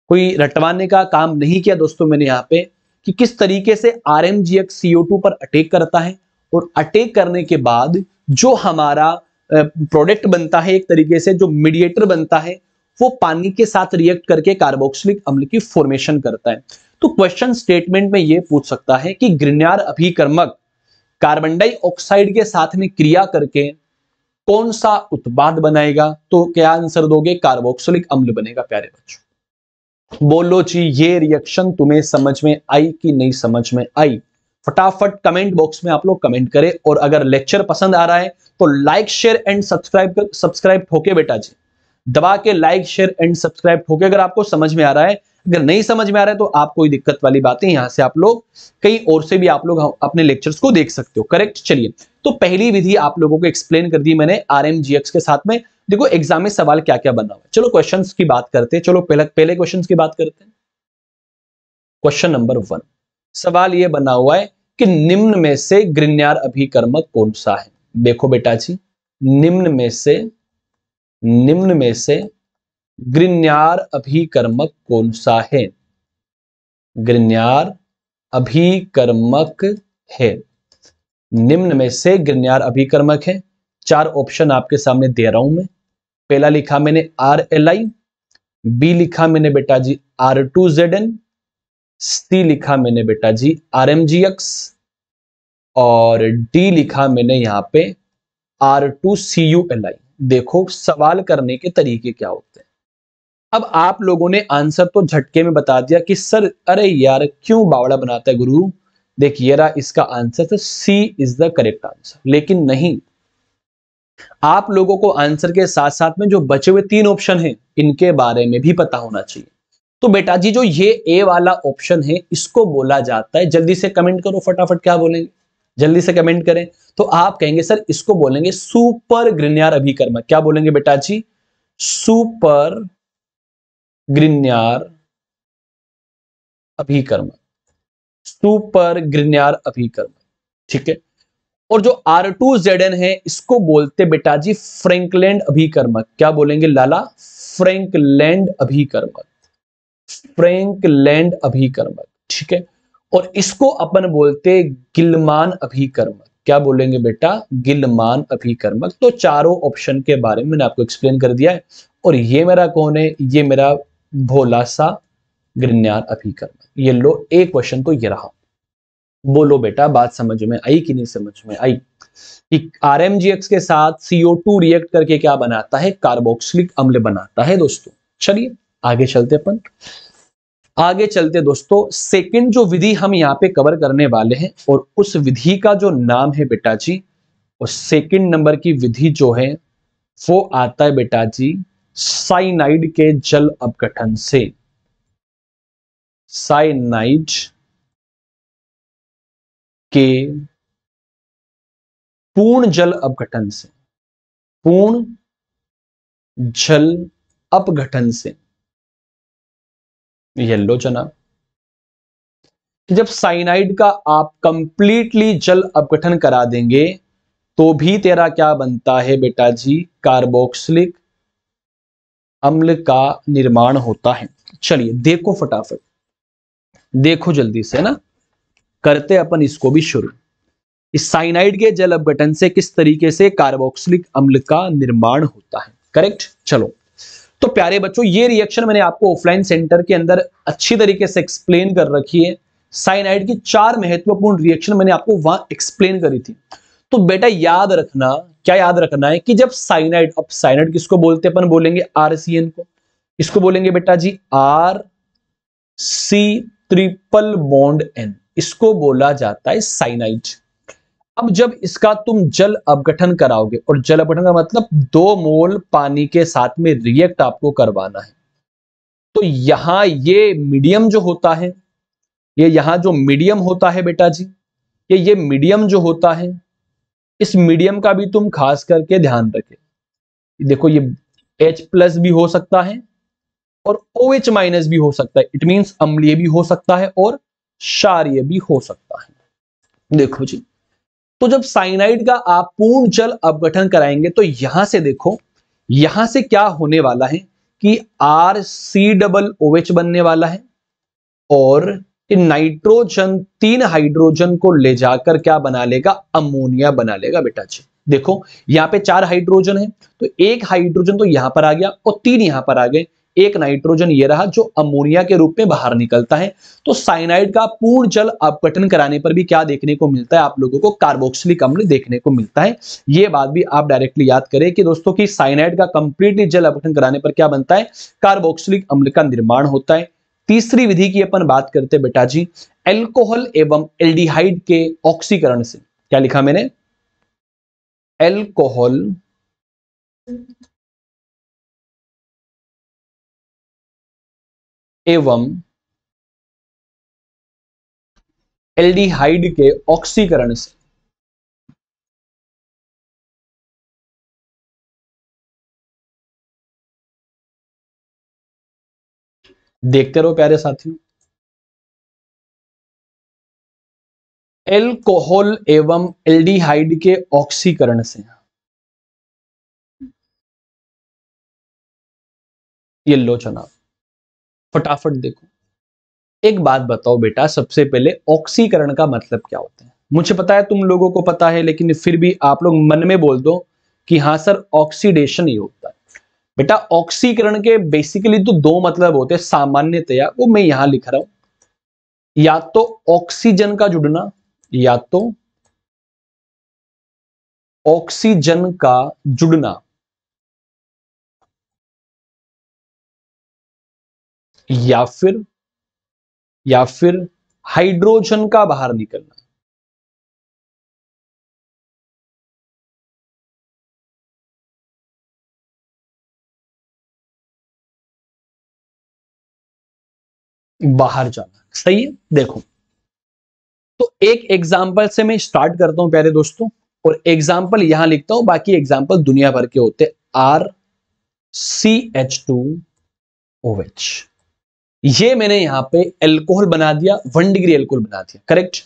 कोई रटवाने का काम नहीं किया दोस्तों मैंने यहाँ पे, कि किस तरीके से RMGX CO2 पर अटैक करता है, और अटैक करने के बाद जो हमारा प्रोडक्ट बनता है, एक तरीके से जो मीडिएटर बनता है, वो पानी के साथ रिएक्ट करके कार्बोक्सिलिक अम्ल की फॉर्मेशन करता है। तो क्वेश्चन स्टेटमेंट में ये पूछ सकता है कि ग्रिग्नार्ड अभिकर्मक कार्बन डाइऑक्साइड के साथ में क्रिया करके कौन सा उत्पाद बनाएगा? तो क्या आंसर दोगे? कार्बोक्सिलिक अम्ल बनेगा प्यारे बच्चों। बोलो जी ये रिएक्शन तुम्हें समझ में आई कि नहीं समझ में आई? फटाफट कमेंट बॉक्स में आप लोग कमेंट करें, और अगर लेक्चर पसंद आ रहा है तो लाइक शेयर एंड सब्सक्राइब ठोके बेटा जी, दबा के लाइक शेयर एंड सब्सक्राइब ठोके अगर आपको समझ में आ रहा है। अगर नहीं समझ में आ रहा है तो आप कोई दिक्कत वाली बातें यहां से आप लोग कहीं और से भी आप लोग अपने लेक्चर्स को देख सकते हो। करेक्ट, चलिए तो पहली विधि आप लोगों को एक्सप्लेन कर दी मैंने RMGX के साथ में। देखो एग्जाम में सवाल क्या क्या बना हुआ है, चलो क्वेश्चंस की बात करते हैं। चलो पहले क्वेश्चंस की बात करते हैं। क्वेश्चन नंबर 1, सवाल ये बना हुआ है कि निम्न में से ग्रिग्नार्ड अभिकर्मक कौन सा है? देखो बेटा जी निम्न में से ग्रिग्नार्ड अभिकर्मक कौन सा है? ग्रिग्नार्ड अभिकर्मक है, निम्न में से ग्रिग्नार्ड अभिकर्मक है। चार ऑप्शन आपके सामने दे रहा हूं मैं। पहला लिखा मैंने RLI, बी लिखा मैंने बेटा जी R2ZN, सी लिखा मैंने बेटा जी RMGX और डी लिखा मैंने यहां पे R2CULI। देखो सवाल करने के तरीके क्या होते हैं। अब आप लोगों ने आंसर तो झटके में बता दिया कि सर अरे यार क्यों बावड़ा बनाता है गुरु। देखिए रहा इसका आंसर, तो सी इज द करेक्ट आंसर। लेकिन नहीं, आप लोगों को आंसर के साथ साथ में जो बचे हुए तीन ऑप्शन हैं इनके बारे में भी पता होना चाहिए। तो बेटा जी जो ये ए वाला ऑप्शन है इसको बोला जाता है, जल्दी से कमेंट करो फटाफट, क्या बोलेंगे जल्दी से कमेंट करें। तो आप कहेंगे सर इसको बोलेंगे सुपर ग्रिन्यार अभिकर्मक। क्या बोलेंगे बेटा जी? सुपर ग्रिन्यार अभिकर्मक, सुपर ग्रिन्यार अभिकर्मक, ठीक है। और जो R2ZN है इसको बोलते बेटा जी फ्रैंकलैंड अभिकर्मक। क्या बोलेंगे लाला? फ्रैंकलैंड अभिकर्मक, फ्रैंकलैंड अभिकर्मक, ठीक है। और इसको अपन बोलते गिलमान अभिकर्मक। क्या बोलेंगे बेटा? गिलमान अभिकर्मक। तो चारों ऑप्शन के बारे में मैंने आपको एक्सप्लेन कर दिया है। और ये मेरा कौन है? ये मेरा भोला सा ग्रिन्यार अभिकर्मक। ये लो एक क्वेश्चन तो ये रहा। बोलो बेटा बात समझ में आई कि नहीं समझ में आई? कि RMGX के साथ CO2 रिएक्ट करके क्या बनाता है? कार्बोक्सिलिक अम्ल बनाता है दोस्तों। चलिए आगे चलते अपन, आगे चलते दोस्तों। सेकंड जो विधि हम यहाँ पे कवर करने वाले हैं और उस विधि का जो नाम है बेटा जी, और सेकंड नंबर की विधि जो है वो आता है बेटा जी साइनाइड के जल अपघटन से। साइनाइड के पूर्ण जल अपघटन से, पूर्ण जल अपघटन से। येलो जनाब, जब साइनाइड का आप कंप्लीटली जल अपघटन करा देंगे तो भी तेरा क्या बनता है बेटा जी? कार्बोक्सिलिक अम्ल का निर्माण होता है। चलिए देखो फटाफट, देखो जल्दी से ना, करते अपन इसको भी शुरू। इस साइनाइड के जल अपघटन से किस तरीके से कार्बोक्सिलिक अम्ल का निर्माण होता है, करेक्ट। चलो तो प्यारे बच्चों ये रिएक्शन मैंने आपको ऑफलाइन सेंटर के अंदर अच्छी तरीके से एक्सप्लेन कर रखी है। साइनाइड की चार महत्वपूर्ण रिएक्शन मैंने आपको वहां एक्सप्लेन करी थी। तो बेटा याद रखना, क्या याद रखना है कि जब साइनाइड, अब साइनाइड किसको बोलते हैं? अपन बोलेंगे RCN को। इसको बोलेंगे बेटा जी RC ट्रिपल बॉन्ड N, इसको बोला जाता है साइनाइड। अब जब इसका तुम जल अपघटन कराओगे, और जल अपघटन का मतलब 2 मोल पानी के साथ में रिएक्ट आपको करवाना है, तो यहां ये मीडियम जो होता है, ये यहां जो मीडियम होता है बेटा जी, ये मीडियम जो होता है, इस मीडियम का भी तुम खास करके ध्यान रखें। देखो ये H+ भी हो सकता है और OH- भी हो सकता है। इट मींस अम्लीय भी हो सकता है और क्षारीय भी हो सकता है। देखो जी, तो जब साइनाइड का आप पूर्ण जल अपघटन कराएंगे तो यहां से देखो, यहां से क्या होने वाला है कि RCOOH बनने वाला है, और नाइट्रोजन 3 हाइड्रोजन को ले जाकर क्या बना लेगा? अमोनिया बना लेगा बेटा जी। देखो यहां पे 4 हाइड्रोजन है, तो 1 हाइड्रोजन तो यहां पर आ गया और 3 यहां पर आ गए। एक नाइट्रोजन ये रहा जो अमोनिया के रूप में बाहर निकलता है। तो साइनाइड का पूर्ण जल अपघटन कराने पर भी क्या देखने को मिलता है? आप लोगों को कार्बोक्सिलिक अम्ल देखने को मिलता है। ये बात भी आप डायरेक्टली याद करें कि दोस्तों की साइनाइड का कंप्लीटली जल अपघटन कराने पर क्या बनता है? कार्बोक्सिलिक अम्ल का निर्माण होता है। तीसरी विधि की अपन बात करते हैं बेटा जी एल्कोहल एवं एल्डिहाइड के ऑक्सीकरण से। क्या लिखा मैंने? एल्कोहल एवं एल्डिहाइड के ऑक्सीकरण से। देखते रहो प्यारे साथियों, एल्कोहल एवं एल्डिहाइड के ऑक्सीकरण से। ये लो जनाब, फटाफट देखो। एक बात बताओ बेटा, सबसे पहले ऑक्सीकरण का मतलब क्या होता है? मुझे पता है तुम लोगों को पता है, लेकिन फिर भी आप लोग मन में बोल दो कि हाँ सर ऑक्सीडेशन ही होता है। बेटा ऑक्सीकरण के बेसिकली तो दो मतलब होते हैं सामान्यतया, वो मैं यहां लिख रहा हूं, या तो ऑक्सीजन का जुड़ना, या तो ऑक्सीजन का जुड़ना, या फिर हाइड्रोजन का बाहर निकलना। बाहर जाना सही है। देखो तो एक एग्जाम्पल से मैं स्टार्ट करता हूं प्यारे दोस्तों, और एग्जाम्पल यहां लिखता हूं, बाकी एग्जाम्पल दुनिया भर के होते। RCH2OH, ये मैंने यहां पे एल्कोहल बना दिया, 1 डिग्री एल्कोहल बना दिया, करेक्ट।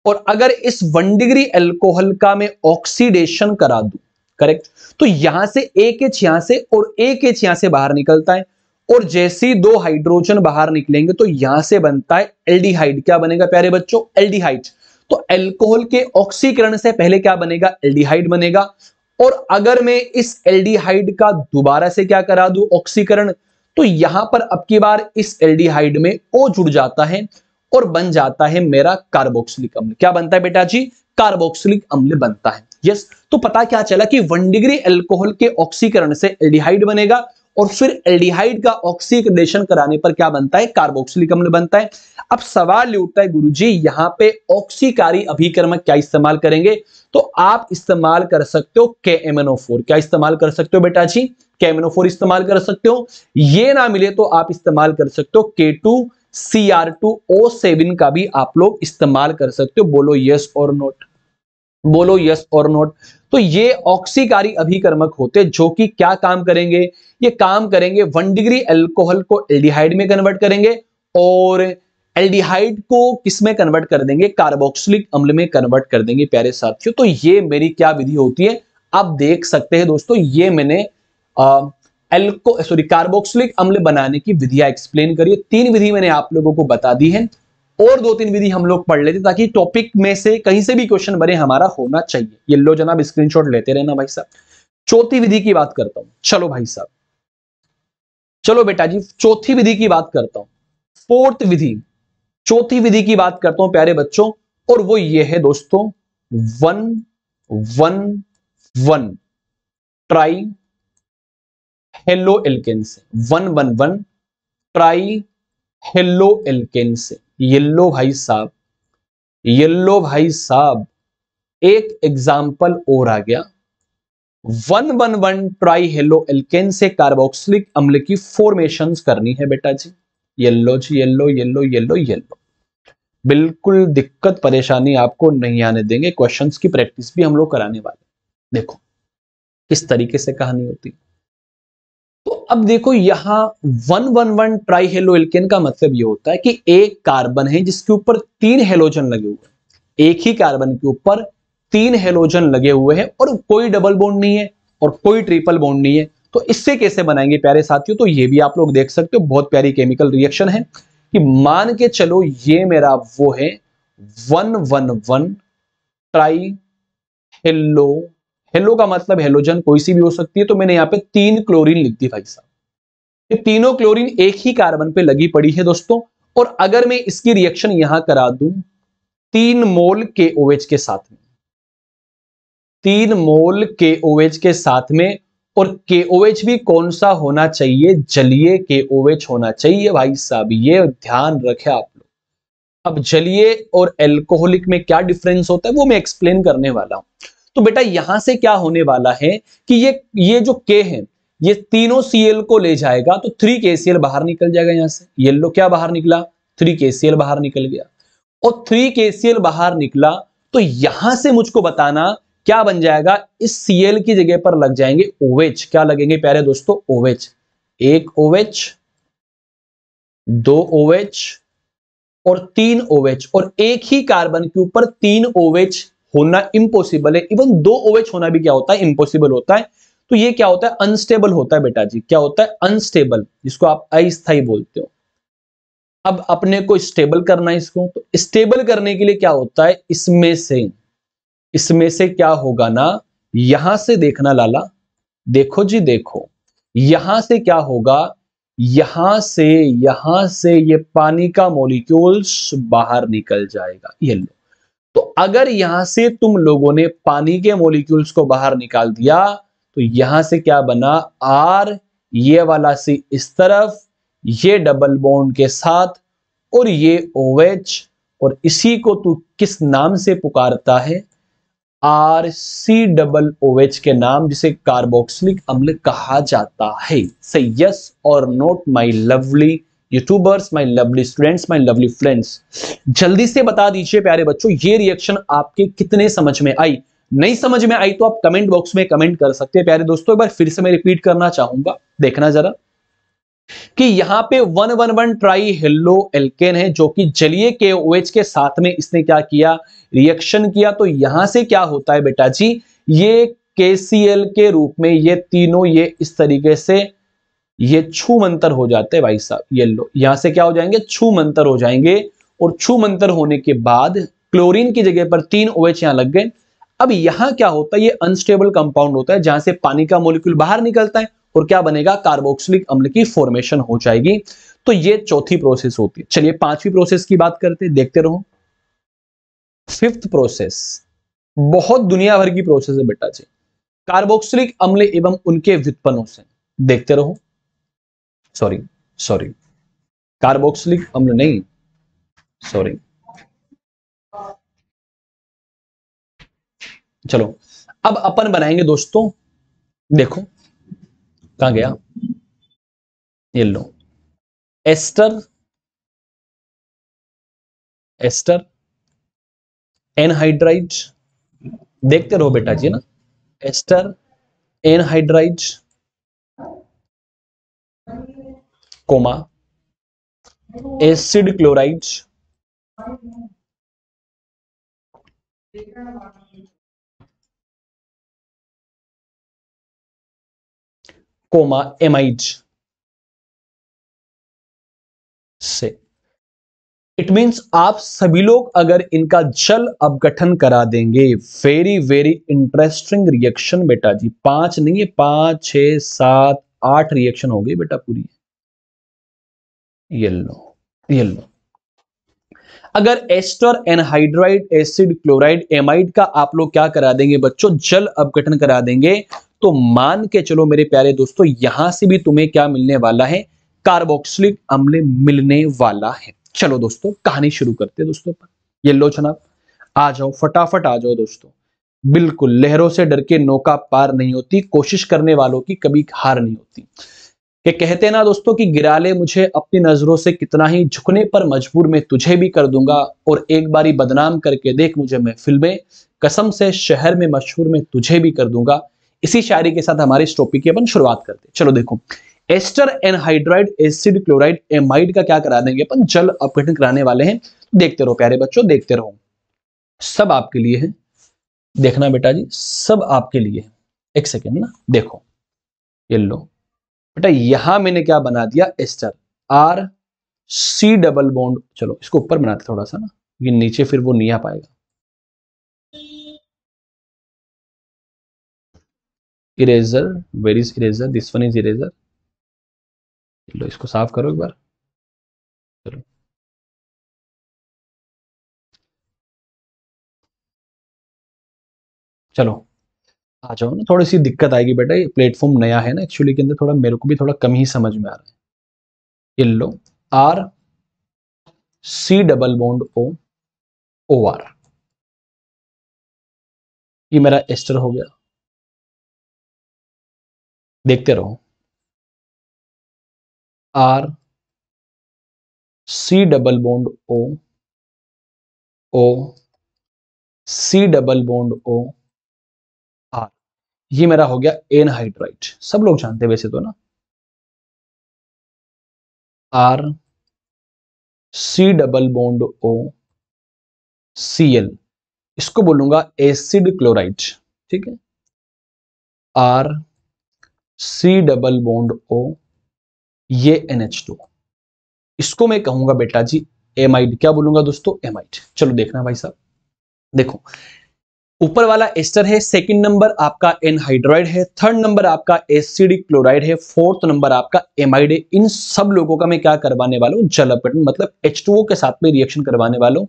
और अगर इस 1 डिग्री एल्कोहल का मैं ऑक्सीडेशन करा दूं, करेक्ट, तो यहां से एक एच यहां से और एक एच यहां से बाहर निकलता है, और जैसे ही दो हाइड्रोजन बाहर निकलेंगे तो यहां से बनता है एल्डिहाइड। क्या बनेगा प्यारे बच्चों? एल्डिहाइड। तो एल्कोहल के ऑक्सीकरण से पहले क्या बनेगा? एल्डिहाइड बनेगा। और अगर मैं इस एल्डिहाइड का दोबारा से क्या करा दूं? ऑक्सीकरण, तो यहां पर अब की बार इस एल्डिहाइड में O जुड़ जाता है और बन जाता है मेरा कार्बोक्सिलिक अम्ल। क्या बनता है बेटा जी? कार्बोक्सिलिक अम्ल बनता है। यस, तो पता क्या चला कि 1 डिग्री एल्कोहल के ऑक्सीकरण से एल्डिहाइड बनेगा, और फिर एल्डिहाइड का ऑक्सीडेशन कराने पर क्या बनता है? कार्बोक्सिलिक अम्ल बनता है। अब सवाल ये उठता है गुरुजी यहां पे ऑक्सीकारी अभिकर्मक क्या इस्तेमाल करेंगे? तो आप इस्तेमाल कर सकते हो KMnO4। क्या इस्तेमाल कर सकते हो बेटा जी? KMnO4 इस्तेमाल कर सकते हो। ये ना मिले तो आप इस्तेमाल कर सकते हो K2Cr2O7 का भी आप लोग इस्तेमाल कर सकते हो। बोलो यस और नोट, बोलो यस और नोट। तो ये ऑक्सीकारी अभिकर्मक होते जो कि क्या काम करेंगे? ये काम करेंगे 1 डिग्री एल्कोहल को एल्डिहाइड में कन्वर्ट करेंगे, और एल्डिहाइड को किस में कन्वर्ट कर देंगे? कार्बोक्सिलिक अम्ल में कन्वर्ट कर देंगे प्यारे साथियों। तो ये मेरी क्या विधि होती है? आप देख सकते हैं दोस्तों, ये मैंने कार्बोक्सिलिक अम्ल बनाने की विधियां एक्सप्लेन करी है। 3 विधि मैंने आप लोगों को बता दी है, और 2-3 विधि हम लोग पढ़ लेते ताकि टॉपिक में से कहीं से भी क्वेश्चन बने हमारा होना चाहिए। ये लो जनाब, स्क्रीनशॉट लेते रहना भाई साहब। चौथी विधि की बात करता हूं, चलो भाई साहब, चलो बेटा जी चौथी विधि की बात करता हूं। फोर्थ विधि, चौथी विधि की बात करता हूं प्यारे बच्चों, और वो ये है दोस्तों 1-1-1 ट्राई हेलो एल्केन से। 1-1-1 ट्राई हेलो एल्केन से। येलो भाई साहब, येलो भाई साहब, एक एग्जाम्पल और आ गया। 1-1-1 ट्राई हेलो एल्केन से कार्बोक्सिलिक अम्ल की फॉर्मेशन करनी है बेटा जी। येलो जी, येलो येलो येलो येलो। बिल्कुल दिक्कत परेशानी आपको नहीं आने देंगे, क्वेश्चंस की प्रैक्टिस भी हम लोग कराने वाले। देखो किस तरीके से कहानी होती है। तो अब देखो यहां 1-1-1 ट्राई हेलो एल्केन का मतलब ये होता है कि एक कार्बन है जिसके ऊपर 3 हेलोजन लगे हुए हैं। एक ही कार्बन के ऊपर 3 हेलोजन लगे हुए हैं, और कोई डबल बॉन्ड नहीं है और कोई ट्रिपल बॉन्ड नहीं है। तो इससे कैसे बनाएंगे प्यारे साथियों? तो ये भी आप लोग देख सकते हो, बहुत प्यारी केमिकल रिएक्शन है कि मान के चलो ये मेरा वो है 1-1-1 ट्राई हेलो। हेलो का मतलब हेलोजन कोई सी भी हो सकती है, तो मैंने यहां पे 3 क्लोरीन लिख दी भाई साहब। ये तीनों क्लोरीन एक ही कार्बन पे लगी पड़ी है दोस्तों। और अगर मैं इसकी रिएक्शन यहां करा दूं 3 मोल KOH के साथ में, 3 मोल KOH के साथ में, और KOH भी कौन सा होना चाहिए? जलीय KOH होना चाहिए भाई साहब, ये ध्यान रखें आप लोग। अब जलीय और एल्कोहलिक में क्या डिफरेंस होता है वो मैं एक्सप्लेन करने वाला हूं। तो बेटा यहां से क्या होने वाला है कि ये जो K है ये तीनों Cl को ले जाएगा, तो 3KCl बाहर निकल जाएगा। यहां से येलो क्या बाहर निकला? 3KCl बाहर निकल गया, और 3KCl बाहर निकला तो यहां से मुझको बताना क्या बन जाएगा? इस Cl की जगह पर लग जाएंगे OH। क्या लगेंगे प्यारे दोस्तों? OH। एक OH, 2 OH और 3 OH, और एक ही कार्बन के ऊपर 3 OH होना इम्पॉसिबल है। इवन 2 OH होना भी क्या होता है? इम्पॉसिबल होता है। तो ये क्या होता है? अनस्टेबल होता है बेटा जी। क्या होता है? अनस्टेबल, जिसको आप अस्थायी बोलते हो। अब अपने को स्टेबल करना है इसको, तो स्टेबल करने के लिए क्या होता है? इसमें से क्या होगा ना, यहां से देखना लाला, देखो जी देखो, यहां से क्या होगा, यहां से ये पानी का मॉलिक्यूल्स बाहर निकल जाएगा, ये लो। तो अगर यहां से तुम लोगों ने पानी के मॉलिक्यूल्स को बाहर निकाल दिया तो यहां से क्या बना, आर, ये वाला सी इस तरफ, ये डबल बॉन्ड के साथ, और ये OH, और इसी को तू किस नाम से पुकारता है, RC OH के नाम, जिसे कार्बोक्सिलिक अम्ल कहा जाता है। से यस और note my lovely YouTubers, my lovely students, my lovely friends, जल्दी से बता दीजिए प्यारे बच्चों, ये रिएक्शन आपके कितने समझ में आई। नहीं समझ में आई तो आप कमेंट बॉक्स में कमेंट कर सकते हैं। प्यारे दोस्तों एक बार फिर से मैं रिपीट करना चाहूंगा, देखना जरा कि यहां पे 111 ट्राई हेलो एल्केन है, जो कि जलीय KOH के साथ में इसने क्या किया, रिएक्शन किया। तो यहां से क्या होता है बेटा जी, ये KCl के रूप में ये तीनों ये इस तरीके से ये छू मंतर हो जाते हैं भाई साहब, ये लो, यहां से क्या हो जाएंगे, छू मंतर हो जाएंगे। और छू मंतर होने के बाद क्लोरीन की जगह पर 3 OH यहां लग गए। अब यहां क्या होता है, ये अनस्टेबल कंपाउंड होता है, जहां से पानी का मॉलिक्यूल बाहर निकलता है और क्या बनेगा, कार्बोक्सिलिक अम्ल की फॉर्मेशन हो जाएगी। तो ये चौथी प्रोसेस होती है। चलिए पांचवी प्रोसेस की बात करते हैं, देखते रहो। फिफ्थ प्रोसेस बहुत दुनिया भर की प्रोसेस है बेटा जी, कार्बोक्सिलिक अम्ल एवं उनके व्युत्पन्नों से, देखते रहो। सॉरी सॉरी, कार्बोक्सिलिक अम्ल नहीं, सॉरी, चलो अब अपन बनाएंगे दोस्तों, देखो कहां गया, ये लो, एस्टर, एस्टर एनहाइड्राइड, देखते रहो बेटा जी ना, ester anhydride, comma acid chloride, comma amide से। इट मींस आप सभी लोग अगर इनका जल अपघटन करा देंगे, वेरी वेरी इंटरेस्टिंग रिएक्शन बेटा जी, 5 नहीं है, 5 6 7 8 रिएक्शन हो गई बेटा पूरी। येलो येलो, अगर ester anhydride acid chloride amide का आप लोग क्या करा देंगे बच्चों, जल अपघटन करा देंगे, तो मान के चलो मेरे प्यारे दोस्तों, यहां से भी तुम्हें क्या मिलने वाला है, कार्बोक्सिलिक अम्ल मिलने वाला है। चलो दोस्तों कहानी शुरू करते हैं दोस्तों पर। ये लो जनाब, आ जाओ फटाफट आ जाओ दोस्तों। बिल्कुल, लहरों से डर के नौका पार नहीं होती, कोशिश करने वालों की कभी हार नहीं होती। ये कहते हैं ना दोस्तों कि गिरा ले मुझे अपनी नजरों से कितना ही, झुकने पर मजबूर मैं तुझे भी कर दूंगा, और एक बारी बदनाम करके देख मुझे महफिल में, कसम से शहर में मशहूर मैं तुझे भी कर दूंगा। इसी शायरी के साथ हमारे इस टॉपिक की अपन शुरुआत करते हैं। चलो देखो, ester anhydride acid chloride amide का क्या करा देंगे अपन, जल अपघटन कराने वाले हैं। देखते रहो प्यारे बच्चों, देखते रहो, सब आपके लिए है, देखना बेटा जी, सब आपके लिए है। एक सेकेंड ना, देखो ये लो बेटा, यहां मैंने क्या बना दिया, एस्टर, RC डबल बॉन्ड, चलो इसको ऊपर बनाते थोड़ा सा ना, ये नीचे फिर वो नहीं आ पाएगा। Eraser, where is eraser, this one is eraser, लो इसको साफ करो एक बार। चलो चलो आ जाओ ना, थोड़ी सी दिक्कत आएगी बेटा, ये प्लेटफॉर्म नया है ना एक्चुअली के अंदर, थोड़ा मेरे को भी थोड़ा कम ही समझ में आ रहा है। ये लो, RC डबल बॉन्ड OR, ये मेरा एस्टर हो गया, देखते रहो, RC डबल बॉन्ड O, ये मेरा हो गया एनहाइड्राइड, सब लोग जानते हैं वैसे तो ना, RC double bond O, Cl, इसको बोलूंगा एसिड क्लोराइड, ठीक है, RC डबल बॉन्ड O, ये NH2, इसको मैं कहूंगा बेटा जी एमाइड, क्या बोलूंगा दोस्तों, एमाइड। चलो देखना भाई साहब, देखो ऊपर वाला एस्टर है, सेकंड नंबर आपका एनहाइड्राइड है, थर्ड नंबर आपका एसिडिक क्लोराइड है, फोर्थ नंबर आपका एमाइड है। इन सब लोगों का मैं क्या करवाने वाला हूं, जल अपघटन, मतलब H2O के साथ में रिएक्शन करवाने वाला हूं।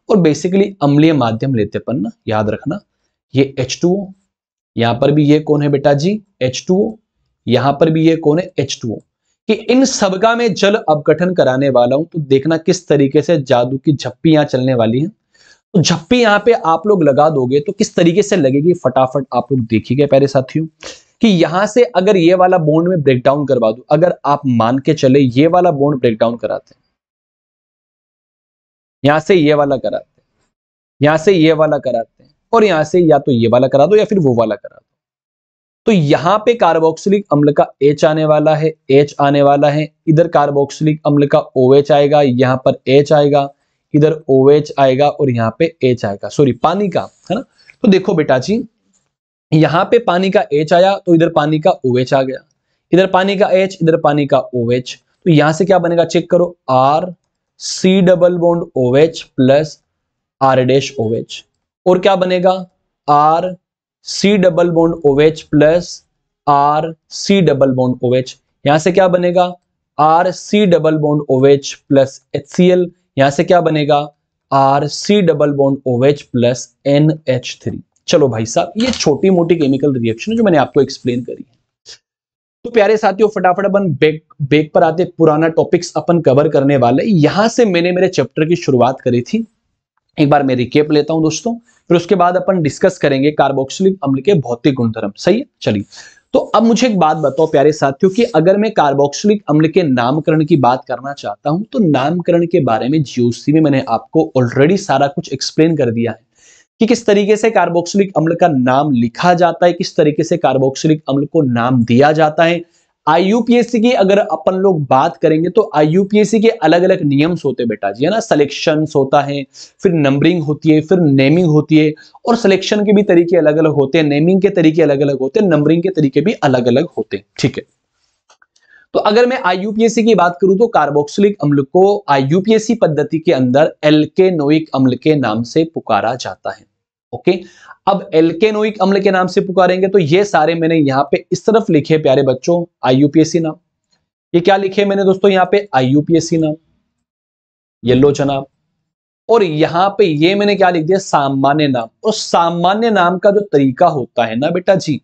और बेसिकली अम्लीय माध्यम लेते अपन ना, याद रखना ये H2O, यहां पर भी ये कौन है बेटा जी, H2O, यहां पर भी ये कौन है, H2O, कि इन सबका मैं जल अपघटन कराने वाला हूं। तो देखना किस तरीके से जादू की झप्पी यहां चलने वाली है। तो झप्पी यहां पे आप लोग लगा दोगे तो किस तरीके से लगेगी, फटाफट आप लोग देखिएगा प्यारे साथियों, कि यहां से अगर ये वाला बॉन्ड में ब्रेक डाउन करवा दूं, अगर आप मान के चले ये वाला बॉन्ड ब्रेक डाउन कराते हैं, यहां से ये वाला कराते हैं, यहां से ये वाला कराते हैं, और यहां से या तो ये वाला करा दो या फिर वो वाला करा दो, तो यहां पे कार्बोक्सिलिक अम्ल का H आने वाला है, H आने वाला है, इधर कार्बोक्सिलिक अम्ल का OH आएगा, यहां पर H आएगा, इधर OH आएगा और यहां पे H आएगा, सॉरी पानी का, है ना। तो देखो बेटा जी, यहां पे पानी का H आया तो इधर पानी का OH आ गया, इधर पानी का H, इधर पानी का OH, तो यहां से क्या बनेगा चेक करो, R C double bond OH plus R dash OH, और क्या बनेगा, R C double bond OH plus R C double bond OH, यहां से क्या बनेगा, R C double bond OH plus HCl, यहां से क्या बनेगा, R C double bond OH plus NH3। चलो भाई साहब, ये छोटी मोटी केमिकल रिएक्शन है जो मैंने आपको एक्सप्लेन करी है। तो प्यारे साथियों, फटाफट अपन बेक पर आते, पुराना टॉपिक्स अपन कवर करने वाले। यहां से मैंने मेरे चैप्टर की शुरुआत करी थी, एक बार मैं रिकेप लेता हूं दोस्तों, फिर उसके बाद अपन डिस्कस करेंगे कार्बोक्सिलिक अम्ल के भौतिक गुणधर्म। सही है, चलिए। तो अब मुझे एक बात बताओ प्यारे साथियों, कि अगर मैं कार्बोक्सिलिक अम्ल के नामकरण की बात करना चाहता हूं, तो नामकरण के बारे में जीओसी में मैंने आपको ऑलरेडी सारा कुछ एक्सप्लेन कर दिया है, कि किस तरीके से कार्बोक्सिलिक अम्ल का नाम लिखा जाता है, किस तरीके से कार्बोक्सिलिक अम्ल को नाम दिया जाता है। आईयूपीएससी की अगर अपन लोग बात करेंगे तो आईयूपीएससी के अलग अलग नियम्स होते हैं बेटा जी, है ना। सिलेक्शंस होता है, फिर नंबरिंग होती है, फिर नेमिंग होती है, और सिलेक्शन के भी तरीके अलग अलग होते हैं, नेमिंग के तरीके अलग अलग होते हैं, नंबरिंग के तरीके भी अलग अलग होते हैं, ठीक है। तो अगर मैं आईयूपीएससी की बात करूं तो कार्बोक्सिलिक अम्ल को आईयूपीएससी पद्धति के अंदर एल्केनोइक अम्ल के नाम से पुकारा जाता है। ओके, अब एल्केनोइक अम्ल के नाम से पुकारेंगे तो ये सारे मैंने यहां पे इस तरफ लिखे प्यारे बच्चों, आईयूपीएससी नाम। ये क्या लिखे मैंने दोस्तों यहां पे, आईयूपीएससी नाम, येलो जनाब। और यहां पे ये मैंने क्या लिख दिया, सामान्य नाम। और सामान्य नाम का जो तरीका होता है ना बेटा जी,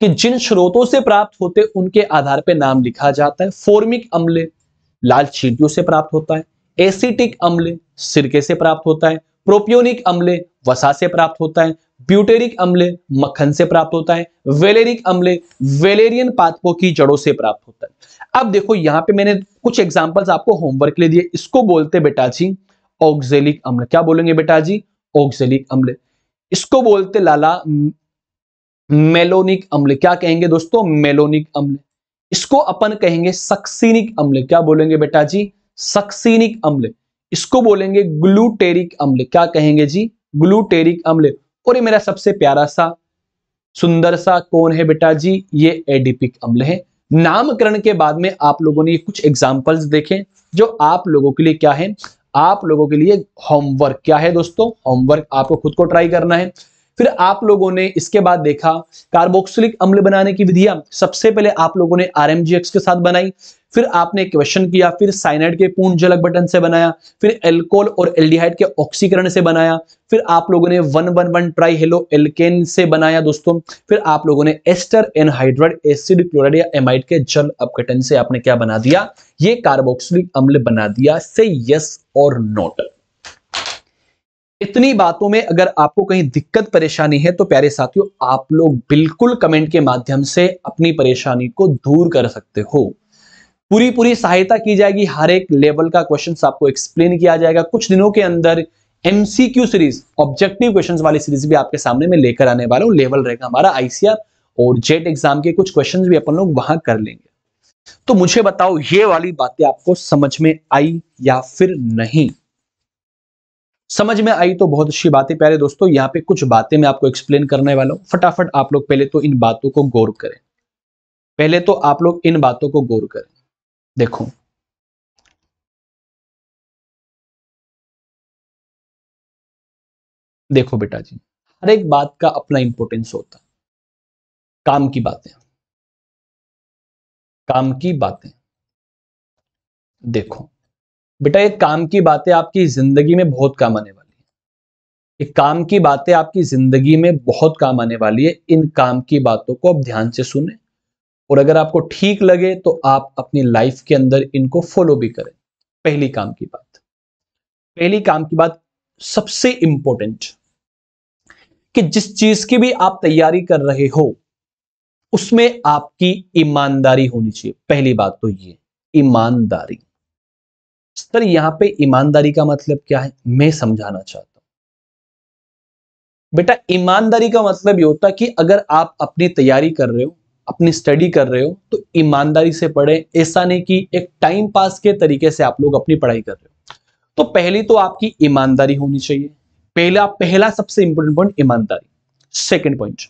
कि जिन स्रोतों से प्राप्त होते उनके आधार पर नाम लिखा जाता है। फॉर्मिक अम्ल लाल चींटियों से प्राप्त होता है, एसिटिक अम्ल सिरके से प्राप्त होता है, प्रोपियोनिक अम्ल वसा से प्राप्त होता है, ब्यूटेरिक अम्ल मक्खन से प्राप्त होता है, वेलेरिक अम्ल वेलेरियन पादपों की जड़ों से प्राप्त होता है। अब देखो यहां पे मैंने कुछ एग्जांपल्स आपको होमवर्क के लिए दिए, इसको बोलते बेटा जी ऑक्जेलिक अम्ल। क्या बोलेंगे बेटा जी, ऑक्जेलिक अम्ल। इसको बोलते लाला मेलोनिक अम्ल। क्या कहेंगे दोस्तों, मेलोनिक अम्ल। इसको अपन कहेंगे सक्सीनिक अम्ल। क्या बोलेंगे बेटा जी, सक्सीनिक अम्ल। इसको बोलेंगे ग्लूटेरिक अम्ल। क्या कहेंगे जी, ग्लूटेरिक अम्ल। और ये मेरा सबसे प्यारा सा सुंदर सा कौन है बेटा जी, ये एडिपिक अम्ल है। नामकरण के बाद में आप लोगों ने कुछ एग्जांपल्स देखे जो आप लोगों के लिए क्या है, आप लोगों के लिए होमवर्क। क्या है दोस्तों, होमवर्क। आपको खुद को ट्राई करना है। फिर आप लोगों ने इसके बाद देखा कार्बोक्सिलिक अम्ल बनाने की विधियां। सबसे पहले आप लोगों ने आरएमजीएक्स के साथ बनाई, फिर आपने क्वेश्चन किया, फिर साइनाइड के पूर्ण जलक बटन से बनाया, फिर एल्कोहल और एल्डिहाइड के ऑक्सीकरण से बनाया, फिर आप लोगों ने 111 ट्राई हेलो एल्केन से बनाया दोस्तों, फिर आप लोगों ने एस्टर एनहाइड्राइड एसिड क्लोराइड या एमाइड के जल अपघटन से आपने क्या बना दिया, ये कार्बोक्सिलिक अम्ल बना दिया। से यस और नोट। इतनी बातों में अगर आपको कहीं दिक्कत परेशानी है तो प्यारे साथियों आप लोग बिल्कुल कमेंट के माध्यम से अपनी परेशानी को दूर कर सकते हो। पूरी पूरी सहायता की जाएगी, हर एक लेवल का क्वेश्चंस आपको एक्सप्लेन किया जाएगा। कुछ दिनों के अंदर एमसीक्यू सीरीज, ऑब्जेक्टिव क्वेश्चंस वाली सीरीज भी आपके सामने में लेकर आने वाला हूं। लेवल रहेगा हमारा आईसीआर और जेट एग्जाम के कुछ क्वेश्चंस भी अपन लोग वहां कर लेंगे। तो मुझे बताओ ये वाली बातें आपको समझ में आई या फिर नहीं। समझ में आई तो बहुत अच्छी बात है प्यारे दोस्तों। यहाँ पे कुछ बातें मैं आपको एक्सप्लेन करने वाला हूं, फटाफट आप लोग पहले तो इन बातों को गौर करें। पहले तो आप लोग इन बातों को गौर करें। देखो देखो बेटा जी, हर एक बात का अपना इंपॉर्टेंस होता है। काम की बातें, काम की बातें, देखो बेटा, ये काम की बातें आपकी जिंदगी में बहुत काम आने वाली है। ये काम की बातें आपकी जिंदगी में बहुत काम आने वाली है। इन काम की बातों को आप ध्यान से सुने, और अगर आपको ठीक लगे तो आप अपनी लाइफ के अंदर इनको फॉलो भी करें। पहली काम की बात, पहली काम की बात सबसे इंपॉर्टेंट, कि जिस चीज की भी आप तैयारी कर रहे हो उसमें आपकी ईमानदारी होनी चाहिए। पहली बात तो ये, ईमानदारी। सर यहां पे ईमानदारी का मतलब क्या है, मैं समझाना चाहता हूं। बेटा ईमानदारी का मतलब ये होता है कि अगर आप अपनी तैयारी कर रहे हो, अपनी स्टडी कर रहे हो, तो ईमानदारी से पढ़े। ऐसा नहीं कि एक टाइम पास के तरीके से आप लोग अपनी पढ़ाई कर रहे हो। तो पहली तो आपकी ईमानदारी होनी चाहिए। पहला पहला सबसे इंपॉर्टेंट पॉइंट ईमानदारी। सेकंड पॉइंट,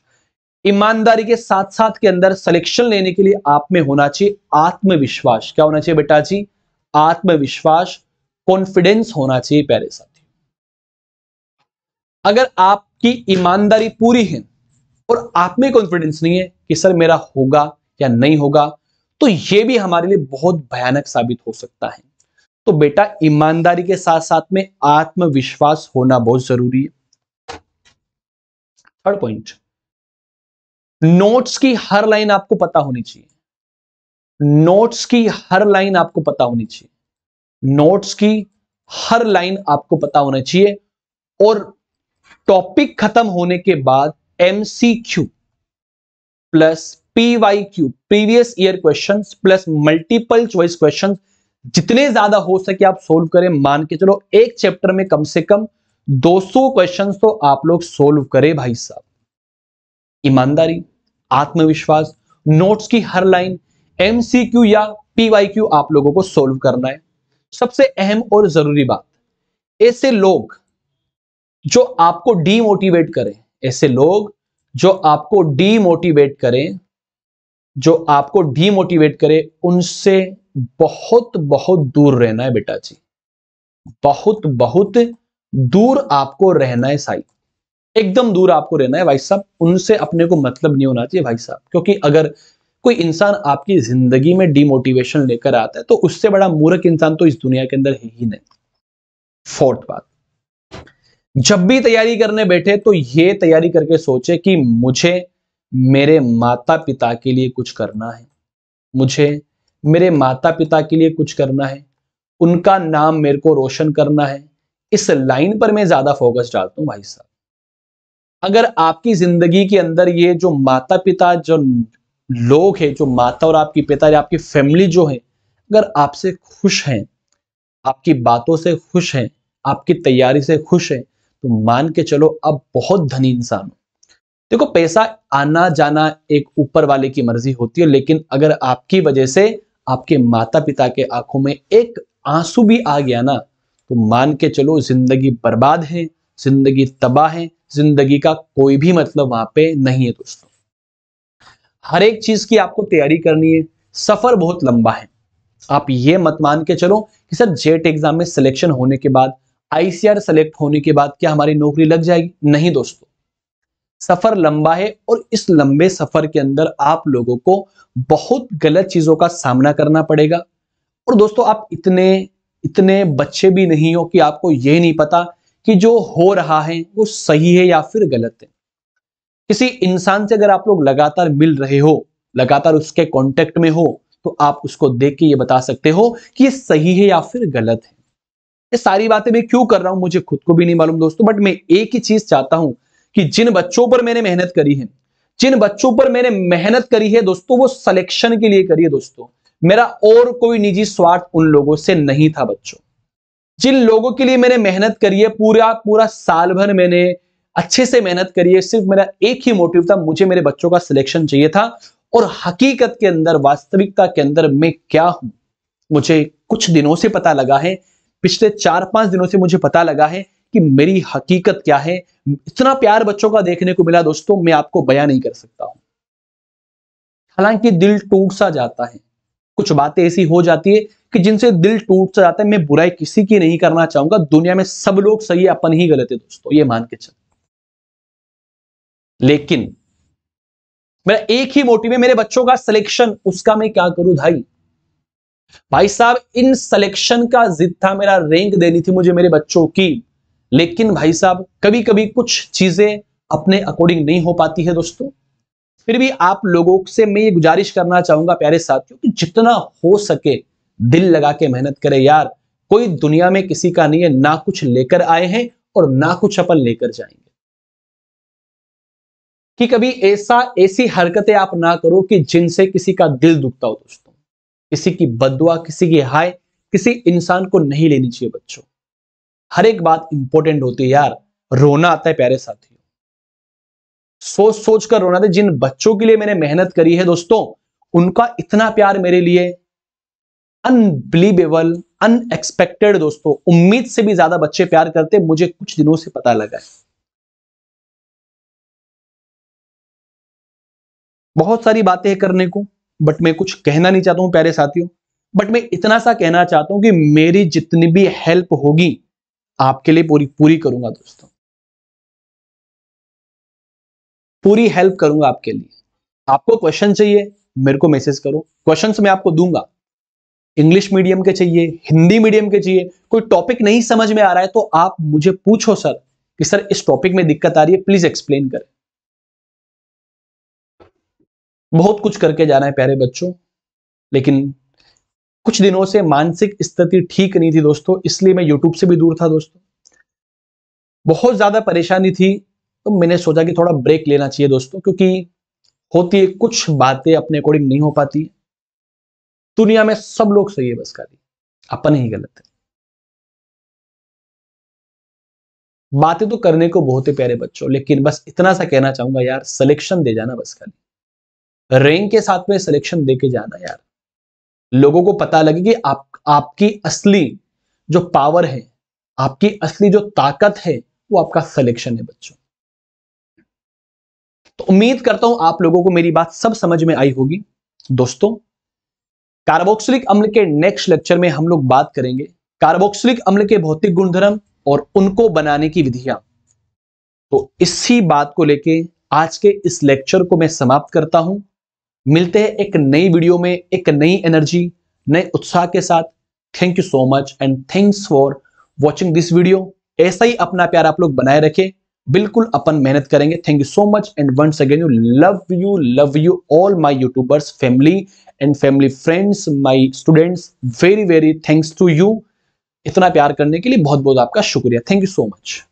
ईमानदारी के साथ साथ के अंदर सिलेक्शन लेने के लिए आप में होना चाहिए आत्मविश्वास। क्या होना चाहिए बेटा जी, आत्मविश्वास, कॉन्फिडेंस होना चाहिए प्यारे साथी। अगर आपकी ईमानदारी पूरी है और आप में कॉन्फिडेंस नहीं है कि सर मेरा होगा या नहीं होगा, तो यह भी हमारे लिए बहुत भयानक साबित हो सकता है। तो बेटा ईमानदारी के साथ साथ में आत्मविश्वास होना बहुत जरूरी है। थर्ड पॉइंट, नोट्स की हर लाइन आपको पता होनी चाहिए। नोट्स की हर लाइन आपको पता होनी चाहिए। नोट्स की हर लाइन आपको पता होना चाहिए। और टॉपिक खत्म होने के बाद MCQ plus PYQ, previous year questions plus multiple choice questions, जितने ज्यादा हो सके आप सोल्व करें। मान के चलो एक चैप्टर में कम से कम 200 क्वेश्चंस तो आप लोग सोल्व करें भाई साहब। ईमानदारी, आत्मविश्वास, नोट्स की हर लाइन, एमसीक्यू या पीवाईक्यू आप लोगों को सोल्व करना है। सबसे अहम और जरूरी बात, ऐसे लोग जो आपको डीमोटिवेट करें, ऐसे लोग जो आपको डीमोटिवेट करें, जो आपको डीमोटिवेट करें, उनसे बहुत बहुत दूर रहना है बेटा जी। बहुत बहुत दूर आपको रहना है साई, एकदम दूर आपको रहना है भाई साहब। उनसे अपने को मतलब नहीं होना चाहिए भाई साहब, क्योंकि अगर कोई इंसान आपकी जिंदगी में डिमोटिवेशन लेकर आता है तो उससे बड़ा मूर्ख इंसान तो इस दुनिया के अंदर है ही नहीं। फोर्थ बात, जब भी तैयारी करने बैठे तो ये तैयारी करके सोचे कि मुझे मेरे माता पिता के लिए कुछ करना है। मुझे मेरे माता पिता के लिए कुछ करना है, उनका नाम मेरे को रोशन करना है। इस लाइन पर मैं ज्यादा फोकस डालता हूं भाई साहब। अगर आपकी जिंदगी के अंदर ये जो माता पिता, जो लोग हैं, जो माता और आपकी पिता या आपकी फैमिली जो है, अगर आपसे खुश हैं, आपकी बातों से खुश हैं, आपकी तैयारी से खुश हैं, तो मान के चलो अब बहुत धनी इंसान हो। देखो पैसा आना जाना एक ऊपर वाले की मर्जी होती है, लेकिन अगर आपकी वजह से आपके माता पिता के आंखों में एक आंसू भी आ गया ना, तो मान के चलो जिंदगी बर्बाद है, जिंदगी तबाह है, जिंदगी का कोई भी मतलब वहां पे नहीं है दोस्तों। हर एक चीज की आपको तैयारी करनी है, सफर बहुत लंबा है। आप ये मत मान के चलो कि सर जेट एग्जाम में सिलेक्शन होने के बाद, आईसीआर सेलेक्ट होने के बाद क्या हमारी नौकरी लग जाएगी। नहीं दोस्तों, सफर लंबा है और इस लंबे सफर के अंदर आप लोगों को बहुत गलत चीजों का सामना करना पड़ेगा। और दोस्तों आप इतने इतने बच्चे भी नहीं हो कि आपको ये नहीं पता कि जो हो रहा है वो सही है या फिर गलत है। किसी इंसान से अगर आप लोग लगातार मिल रहे हो, लगातार उसके कांटेक्ट में हो, तो आप उसको देख के ये बता सकते हो कि ये सही है या फिर गलत है। ये सारी बातें मैं क्यों कर रहा हूं मुझे खुद को भी नहीं मालूम दोस्तों, बट मैं एक ही चीज चाहता हूं कि जिन बच्चों पर मैंने मेहनत करी है, जिन बच्चों पर मैंने मेहनत करी है दोस्तों, वो सिलेक्शन के लिए करी है दोस्तों। मेरा और कोई निजी स्वार्थ उन लोगों से नहीं था बच्चों। जिन लोगों के लिए मैंने मेहनत करी है, पूरा पूरा साल भर मैंने अच्छे से मेहनत करी है, सिर्फ मेरा एक ही मोटिव था, मुझे मेरे बच्चों का सिलेक्शन चाहिए था। और हकीकत के अंदर, वास्तविकता के अंदर मैं क्या हूं, मुझे कुछ दिनों से पता लगा है। पिछले 4-5 दिनों से मुझे पता लगा है कि मेरी हकीकत क्या है। इतना प्यार बच्चों का देखने को मिला दोस्तों, मैं आपको बयां नहीं कर सकता हूं। हालांकि दिल टूट सा जाता है, कुछ बातें ऐसी हो जाती है कि जिनसे दिल टूट सा जाता है। मैं बुराई किसी की नहीं करना चाहूंगा, दुनिया में सब लोग सही है, अपन ही गलत है दोस्तों, ये मान के चल। लेकिन मेरा एक ही मोटिव है, मेरे बच्चों का सिलेक्शन, उसका मैं क्या करूं भाई साहब इन सिलेक्शन का जिद था, मेरा रैंक देनी थी मुझे मेरे बच्चों की। लेकिन भाई साहब कभी कभी कुछ चीजें अपने अकॉर्डिंग नहीं हो पाती है दोस्तों। फिर भी आप लोगों से मैं ये गुजारिश करना चाहूंगा प्यारे साथियों कि जितना हो सके दिल लगा के मेहनत करें यार। कोई दुनिया में किसी का नहीं है, ना कुछ लेकर आए हैं और ना कुछ अपन लेकर जाएंगे। कि कभी ऐसी हरकतें आप ना करो कि जिनसे किसी का दिल दुखता हो दोस्तों। किसी की बद्दुआ, किसी की हाय किसी इंसान को नहीं लेनी चाहिए बच्चों। हर एक बात इंपॉर्टेंट होती है यार। रोना आता है प्यारे साथियों, सोच सोच कर रोना था। जिन बच्चों के लिए मैंने मेहनत करी है दोस्तों, उनका इतना प्यार मेरे लिए अनबिलीवेबल, अनएक्सपेक्टेड दोस्तों। उम्मीद से भी ज्यादा बच्चे प्यार करते, मुझे कुछ दिनों से पता लगा है। बहुत सारी बातें हैं करने को, बट मैं कुछ कहना नहीं चाहता हूं प्यारे साथियों। बट मैं इतना सा कहना चाहता हूं कि मेरी जितनी भी हेल्प होगी आपके लिए पूरी पूरी करूंगा दोस्तों। पूरी हेल्प करूंगा आपके लिए। आपको क्वेश्चन चाहिए, मेरे को मैसेज करो, क्वेश्चंस मैं आपको दूंगा। इंग्लिश मीडियम के चाहिए, हिंदी मीडियम के चाहिए, कोई टॉपिक नहीं समझ में आ रहा है तो आप मुझे पूछो सर कि सर इस टॉपिक में दिक्कत आ रही है, प्लीज एक्सप्लेन करें। बहुत कुछ करके जाना है प्यारे बच्चों, लेकिन कुछ दिनों से मानसिक स्थिति ठीक नहीं थी दोस्तों, इसलिए मैं यूट्यूब से भी दूर था दोस्तों। बहुत ज्यादा परेशानी थी, तो मैंने सोचा कि थोड़ा ब्रेक लेना चाहिए दोस्तों, क्योंकि होती है कुछ बातें अपने अकॉर्डिंग नहीं हो पाती। दुनिया में सब लोग सही है, बस खाली अपन ही गलत है। बातें तो करने को बहुत है प्यारे बच्चों, लेकिन बस इतना सा कहना चाहूंगा यार, सिलेक्शन दे जाना बस खाली। रैंक के साथ में सिलेक्शन दे के जाना यार। लोगों को पता लगे कि आपकी असली जो पावर है, आपकी असली जो ताकत है, वो आपका सिलेक्शन है बच्चों। तो उम्मीद करता हूं आप लोगों को मेरी बात सब समझ में आई होगी दोस्तों। कार्बोक्सिलिक अम्ल के नेक्स्ट लेक्चर में हम लोग बात करेंगे कार्बोक्सिलिक अम्ल के भौतिक गुणधर्म और उनको बनाने की विधियां। तो इसी बात को लेके आज के इस लेक्चर को मैं समाप्त करता हूं। मिलते हैं एक नई वीडियो में, एक नई एनर्जी, नए उत्साह के साथ। Thank you so much and thanks for watching this video. ऐसा ही अपना प्यार आप लोग बनाए रखें, बिल्कुल अपन मेहनत करेंगे। Thank you so much and once again love you all my YouTubers family and family friends, my students, very very thanks to you. इतना प्यार करने के लिए बहुत बहुत आपका शुक्रिया। Thank you so much.